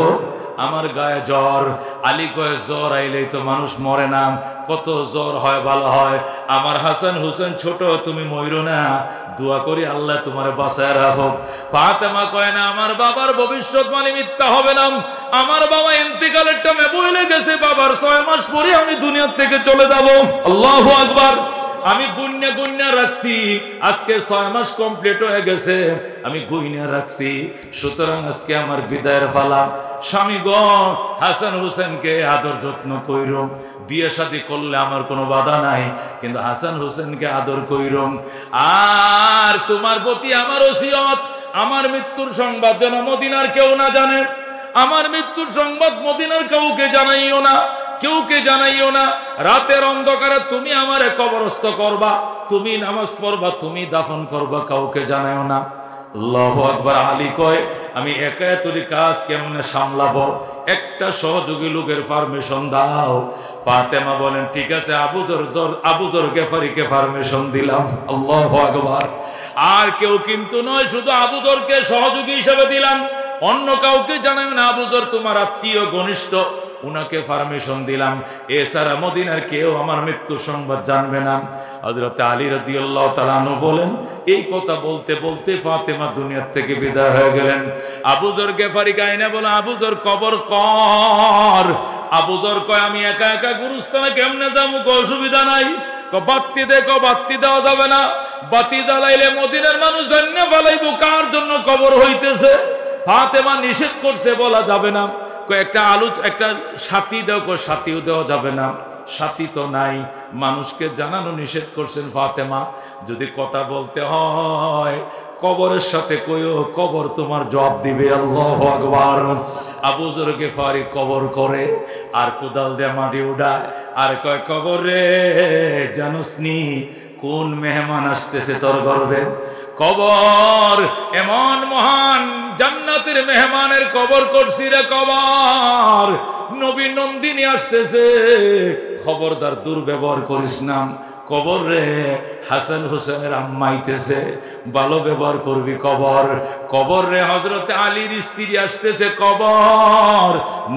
আমার গায়ে জ্বর। আলী কয়, জ্বর আইলেই তো মানুষ মরে না, কত জ্বর হয় ভালো হয়। আমার হাসান হুসেন ছোট, তুমি মইরো না, দোয়া করি আল্লাহ তোমার বাঁচায় রাখুক। ফাতেমা কয় না, আমার বাবার ভবিষ্যৎবাণী মিথ্যা হবে না। আমার বাবা ইন্তিকালের টাইমে বলে গেছে বাবার 6 মাস পরে আমি দুনিয়ার থেকে চলে যাব। আল্লাহু আকবার। আমি গুন্না গুন্না রাখছি, আজকে 6 মাস কমপ্লিট হয়ে গেছে, আমি গুইনা রাখছি। সুতরাং আজকে আমার বিদায়ের পালা। স্বামী গো, হাসান হোসেনকে আদর যত্ন কইরম। বিয়ে শাদী করলে আমার কোনো বাধা নাই, কিন্তু হাসান হোসেনকে আদর কইরম। আর তোমার প্রতি আমার ওসিয়ত, আমার মৃত্যুর সংবাদ যেন মদিনার কেউ না জানে। আমার মৃত্যুর সংবাদ মদিনার কাউকে জানাইও না, কেউকে জানাইও না। রাতের অন্ধকারে তুমি আমারে কবরস্থ করবা, তুমি নামাজ পড়বা, তুমি দাফন করবা, কাউকে জানাইও না। আল্লাহু আকবার। আলী কয়, আমি একা এতরি কাজ কেমনে সামলাবো, একটা সহযোগী লোকের পারমিশন দাও। ফাতেমা বলেন, ঠিক আছে, আবু যর গেফারিকে পারমিশন দিলাম। আল্লাহু আকবার। আর কেউ কিন্তু নয়, শুধু আবু যরকে সহযোগী হিসেবে দিলাম, অন্য কাউকে জানাই না। আবু যর তোমার আত্মীয় ঘনিষ্ঠ, উনাকে পারমিশন দিলাম। এছাড়া মদিনার কেউ আমার মৃত্যুর সংবাদ জানবে না। হযরত আলী রাদিয়াল্লাহু তাআলা আনহু বলেন, এই কথা বলতে বলতে ফাতেমা দুনিয়ার থেকে বিদায় হয়ে গেলেন। আবু যর গেফারি গায়না বলে, আবু যর কবর কর। আবু যর কয়, আমি একা একা গুরুস্থানে কেমনে যাবো? অসুবিধা নাই। বাতি দেখো, বাতি দেওয়া যাবে না, বাতি জ্বালাইলে মদিনার মানুষ জান্নে ফেলাইবো কার জন্য কবর হইতেছে। ফাতেমা নিষেধ করছে, বলা যাবে না। একটা একটা সাথী দেও, সাথীও দেওয়া যাবে না, সাথী তো নাই। মানুষকে জানানো নিষেধ করছেন ফাতেমা। যদি কথা বলতে হয় কবরের সাথে কইও, কবর তোমার জবাব দিবে। আল্লাহু আকবার। আবু যর গেফারি কবর করে আর কোদাল দিয়ে মাটি উড়ায় আর কয়, কবর রে জানোসনি কোন মেহমান আসতেছে তোর গর্বে? কবর এমন মহান জান্নাতের মেহমানের কবর করছি রে কবর। নবী নন্দিনী আসতেছে, খবরদার দুর্ব্যবহার করিস না। কবর রে হাসান হোসেনের আম্মা আইতেছে, ভালো ব্যবহার করবি। কবর কবর রে হযরতে আলীর স্ত্রী আসতেছে। কবর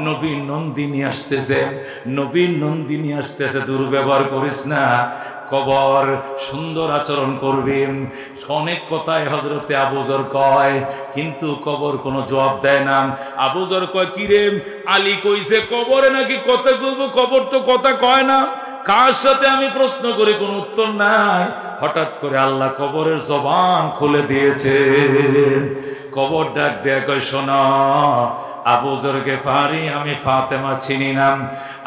নবী নন্দিনী আসতেছে, নবী নন্দিনী আসতেছে, দুর্ব্যবহার করিস না। কবর সুন্দর আচরণ করবি। অনেক কথাই হযরতে আবু যর কয়, কিন্তু কবর কোনো জবাব দেয় না। আবু যর কয়, কিরে আলী কইছে কবরে নাকি কথা কইব, কবর তো কথা কয় না। কার সাথে আমি প্রশ্ন করি, কোন উত্তর নাই। হঠাৎ করে আল্লাহ কবরের জবান খুলে দিয়েছে। কবর ডাক দেয়া কয়, শোনো আবু যর গেফারি, আমি ফাতেমা চিনি না।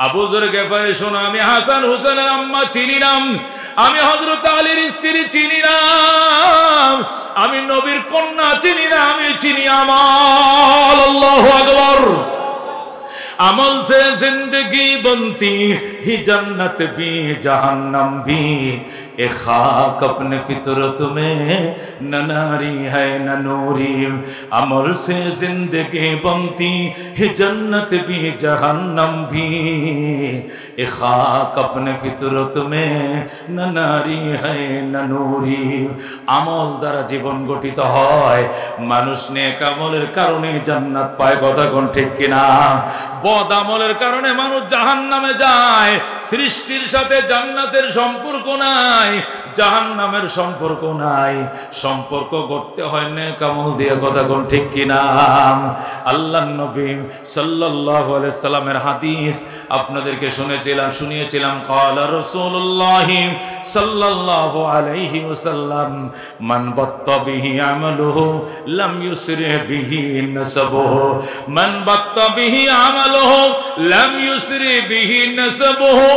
আবু যর গেফারি, শোনো আমি হাসান হোসেনের আম্মা চিনি না, আমি হযরত আলীর স্ত্রী চিনি না, আমি নবীর কন্যা চিনি না, আমি চিনি আমার। আল্লাহু আকবার। अमल से जिंदगी बनती ही जन्नत भी जहन्नम भी, एक खाक अपने फितरत में न नारी है न नूरी। अमल से जिंदगी बनती है जन्नत भी जहन्नम भी, एक खाक अपने फितरत में न नारी है न नूरी। আমল দ্বারা জীবন গঠিত হয়, মানুষ নেক আমলের কারণে জান্নাত পায়, কথা কোন ঠিক কিনা? বদ আমলের কারণে মানুষ জাহান্নামে যায়। সৃষ্টির সাথে জান্নাতের সম্পর্ক নাই, জাহান্নামের সম্পর্ক নাই। সম্পর্ক করতে হয় নেক আমল দিয়ে, কথা কোন ঠিক কিনা? আল্লাহর নবী সাল্লাল্লাহু আলাইহি সাল্লামের হাদিস আপনাদেরকে শুনিয়েছিলাম ক্বালা রাসূলুল্লাহ সাল্লাল্লাহু আলাইহি ওয়াসাল্লাম মান বাত্তা বিহি আমালুহু লাম ইউসরি বিহি নাসাবুহু, মান বাত্তা বিহি আমালুহু লাম ইউসরি বিহি নাসাবুহু।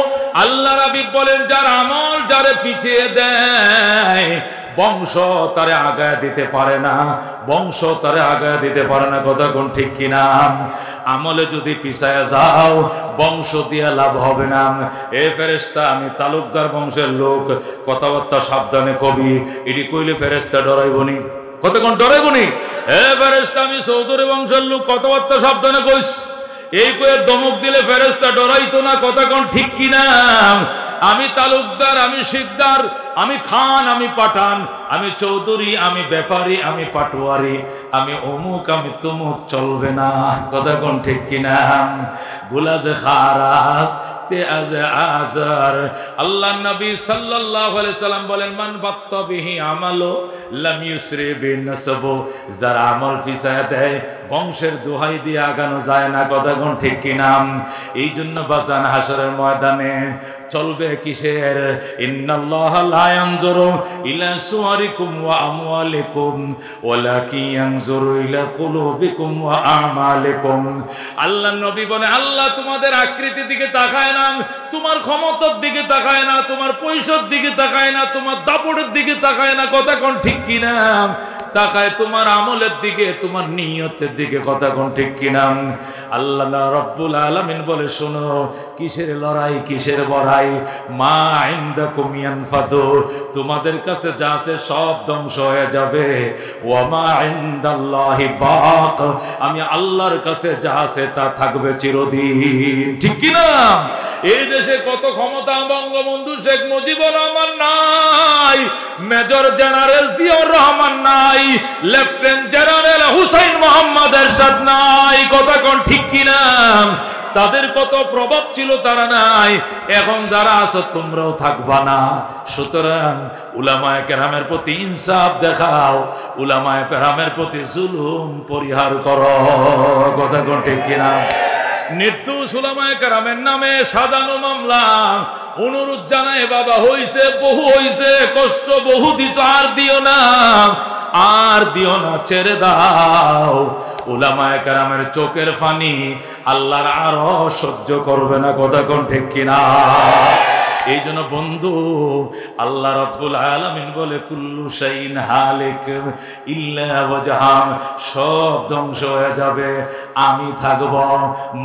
আল্লাহ রাব্বি বলেন, যার আমল যারে পিছিয়ে দেয়, বংশ তারে আগায় দিতে পারে না, বংশ তারে আগায় দিতে পারে না, কথা কোন ঠিক কিনা? আমলে যদি পিছায় যাও, বংশ দিয়ে লাভ হবে না। এ ফেরেশতা, আমি তালুকদার বংশের লোক, কথাবার্তা সাবধানে কবি, এটি কইলে ফেরেশতা ডরাইবনি, কত কোন ডরাইবনি? এ ফেরেশতা, আমি চৌধুরী বংশের লোক, কথাবার্তা সাবধানে কইস, এই কয়ে দমক দিলে ফেরেশতা ডরাইতো না, কথা কোন ঠিক কিনা? আমি তালুকদার, আমি শিকদার, আমি খান, আমি পাঠান, আমি চৌধুরী, আমি ব্যাপারী, আমি পাটোয়ারি, আমি অমুক, আমি তমুক, চলবে না, কথা কোন ঠিক কিনা? গুলাজে খারাস তে আজে আজার। আল্লাহ নবী সাল্লাল্লাহু আলাইহি সাল্লাম বলেন, মান বাত্তা বিহি আমালু লাম ইউসরি বিহি নাসাবু, যারা আমল ফিসায় দেয়, বংশের দোহাই দিয়ে আগানো যায় না, কথা কোন ঠিক কিনা? এই জন্য বাজান হাসরের ময়দানে চলবে কিসের? ইন্নাল্লাহা লা ইয়ানজুরু ইলা সুওয়ারিকুম ওয়া আমওয়ালিকুম ওয়ালাকিন ইয়ানজুরু ইলা কুলুবিকুম ওয়া আমালিকুম। আল্লাহ নবী বলে, আল্লাহ তোমাদের আকৃতির দিকে তাকায় না, তোমার ক্ষমতার দিকে তাকায় না, তোমার পয়সার দিকে তাকায় না, তোমার দাপটের দিকে তাকায় না, কথা কোন ঠিক কিনা? তাকায় তোমার আমলের দিকে, তোমার নিয়তের দিকে, কথা কোন ঠিক কিনা? আল্লাহ রাব্বুল আলামিন বলে, শোনো, কিসের লড়াই, কিসের বড়াই? মা ইনদাকুম ইয়ানফাদু, তোমাদের কাছে যা আছে সব ধ্বংস হয়ে যাবে। ওয়া মা ইনদাল্লাহি বাক, আমি আল্লাহর কাছে যা আছে তা থাকবে চিরদিন, ঠিক কি না? এই দেশে কত ক্ষমতা বঙ্গবন্ধু শেখ মুজিবুর রহমান নাই, মেজর জেনারেল জিয়াউর রহমান নাই, লেফটেন্যান্ট জেনারেল হুসাইন মোহাম্মদ এরশাদ নাই, কথা কোন ঠিক কি না? তাদের কত প্রভাব ছিল, তারা নাই। এখন যারা আছো তোমরাও থাকবা না। সুতরাং উলামায়ে কেরামের প্রতি ইনসাফ দেখাও, উলামায়ে কেরামের প্রতি জুলুম পরিহার করো, কথা কোন ঠিক কিনা? নির্দোষ উলামায়ে কেরামের নামে সাজানো মামলা, অনুরোধ জানায়, বাবা হইছে, বহু হইছে, কষ্ট বহু দিছ, আর দিও না, আর দিও না, ছেড়ে দাও। উলামায়ে কেরামের চোখের পানি আল্লাহর আরো সহ্য করবে না, কথা কোন ঠিক কিনা? এই জন্য বন্ধু, আল্লাহ রাব্বুল আলামিন বলে, কুল্লু শাইইন হালিক ইল্লা ওয়াজহা, সব ধ্বংস হয়ে যাবে, আমি থাকব।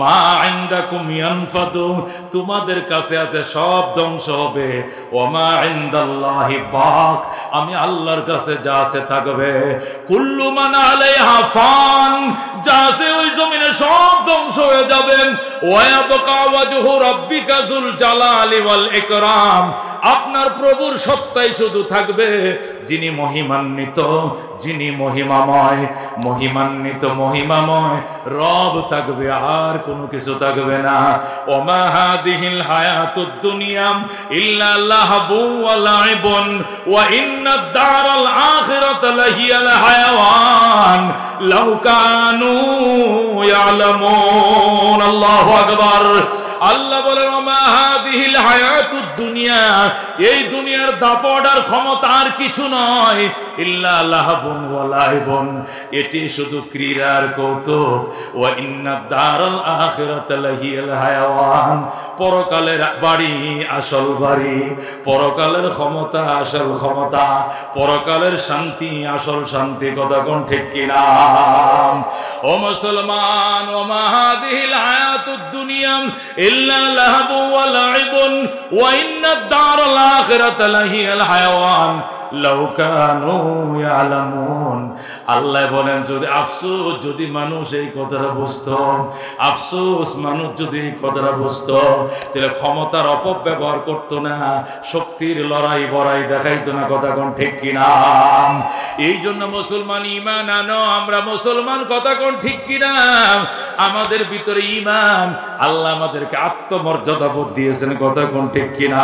মা ইনদাকুম ইয়ানফাদু, তোমাদের কাছে আছে সব ধ্বংস হবে। ওয়া মা ইনদাল্লাহি বাক, আমি আল্লাহর কাছে যা আছে থাকবে। কুল্লু মান আলাইহা ফান, যা আছে ওই জমিনে সব ধ্বংস হয়ে যাবে। ওয়া ইয়াবকা ওয়াজহু রাব্বিকা যুল জালালি ওয়াল ইকরাম, আপনার প্রভুর সত্তাই শুধু থাকবে, যিনি মহিমান্বিত, যিনি মহিমাময়, মহিমান্বিত মহিমাময় রব থাকবে, আর কোনো কিছু থাকবে না। ওমা হাদিহিল হায়াতুদ দুনিয়া ইল্লা লাহবু ওয়া লাইবুন ওয়া ইন্নাদ দারাল আখিরাতা লাহিয়াল হায়াওয়ান লাউ কানু ইয়ালামুন। আল্লাহু আকবার। আল্লাহ বলেন, ওমা হাদিহিল হায়াতুদ দুনিয়া, এই দুনিয়ার দাপট আর ক্ষমতা আর কিছু নয়, ইল্লা লাহবুন ওয়া লাইবুন, এটি শুধু ক্রীড়ার কৌতুক। ওয়া ইন্নাদ দারাল আখিরাতা লাহিয়াল হায়াওয়ান, পরকালের বাড়ি আসল বাড়ি, পরকালের ক্ষমতা আসল ক্ষমতা, পরকালের শান্তি আসল শান্তি, কথা কোন ঠিক কিনা? ও মুসলমান, ওমা হাদিহিল হায়াতুদ দুনিয়া ইল্লা লাহবু ওয়া লাইবুন ওয়া ইন্নাদ দারাল আখিরাতা লাহিয়াল হায়াওয়ান লাউ কানু ইয়ালামুন। আল্লাহ বলেন যদি আফসোস যদি মানুষ এই কথাটা বুঝতো, আফসোস মানুষ যদি এই কথাটা বুঝতো, তাহলে ক্ষমতার অপব্যবহার করতো না, শক্তির লড়াই বড়াই দেখাইতো না। কথা কোন ঠিক কিনা? এই জন্য মুসলমান ঈমান আনো, আমরা মুসলমান। কথা কোন ঠিক কিনা? আমাদের ভিতরে ঈমান, আল্লাহ আমাদেরকে আত্মমর্যাদা বোধ দিয়েছেন। কথা কোন ঠিক কিনা?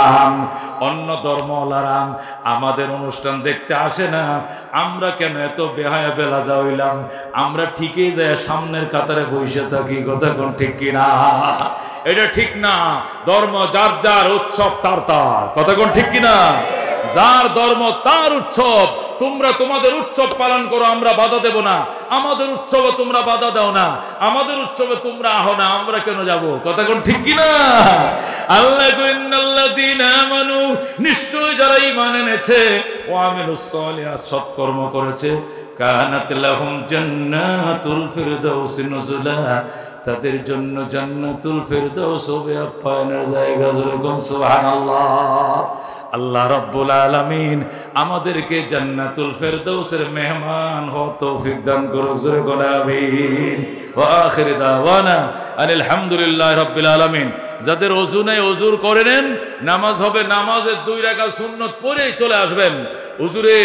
অন্য ধর্মওয়ালারা আমাদের অনুষ্ঠান দেখতে আসে না, আমরা কেন এত বেহায়া বেলাজা হইলাম? আমরা ঠিকই যায় সামনের কাতারে বসে থাকি। কথা কোন ঠিক কিনা? এটা ঠিক না। ধর্ম যার যার, উৎসব তার তার। কথা কোন ঠিক কিনা? যার ধর্ম তার উৎসব। তোমরা তোমাদের উৎসব পালন করো, আমরা বাধা দেব না। আমাদের উৎসবে তোমরা বাধা দাও না, আমাদের উৎসবে তোমরা আহো না, আমরা কেন যাব? কথা কোন ঠিক কিনা? আল্লাহ ইন্নাল্লাযীনা আমানু, নিশ্চয় যারা ঈমান এনেছে, ওয়া আমিলুস সালিহাত, সৎকর্ম করেছে, কানাত লাহুম জান্নাতুল ফিরদাউস নুজুলা, তাদের জন্য জান্নাতুল ফিরদাউস হবে আপ্যায়নের জায়গা। যেরকম সুবহানাল্লাহ। আল্লাহ রাব্বুল আলামিন আমাদেরকে জান্নাতুল ফিরদাউসের মেহমান হওয়ার তৌফিক দান করুক। জোরে বলে আমিন। ওয়া আখির দাওয়ানা আনিল হামদুলিল্লাহি রাব্বিল আলামিন। যাদের ওযু নাই ওযুর করে নেন, নামাজ হবে, নামাজের 2 রাকাত সুন্নত পড়েই চলে আসবেন। হুজুরে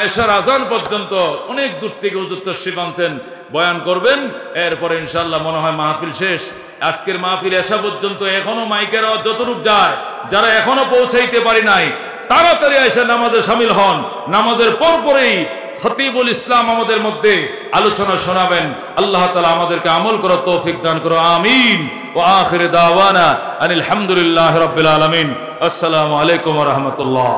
এশার আজান পর্যন্ত অনেক দূর থেকে হুজুর তাশরীফ আনছেন, বয়ান করবেন, এরপরে ইনশাআল্লাহ মনে হয় মাহফিল শেষ। আজকের মাহফিল এশা পর্যন্ত, এখনো মাইকের আওয়াজ যতটুক যায়, যারা এখনো পৌঁছাইতে পারি নাই তাড়াতাড়ি এসে নামাজে শামিল হন। নামাজের পরপরেই খতিবুল ইসলাম আমাদের মধ্যে আলোচনা শোনাবেন। আল্লাহ তাআলা আমাদেরকে আমল করার তৌফিক দান করো। আমিন। ওয়া আখির দাওয়ানা আনিল হামদুলিল্লাহি রাব্বিল আলামিন। আসসালামু আলাইকুম ওয়া রাহমাতুল্লাহ।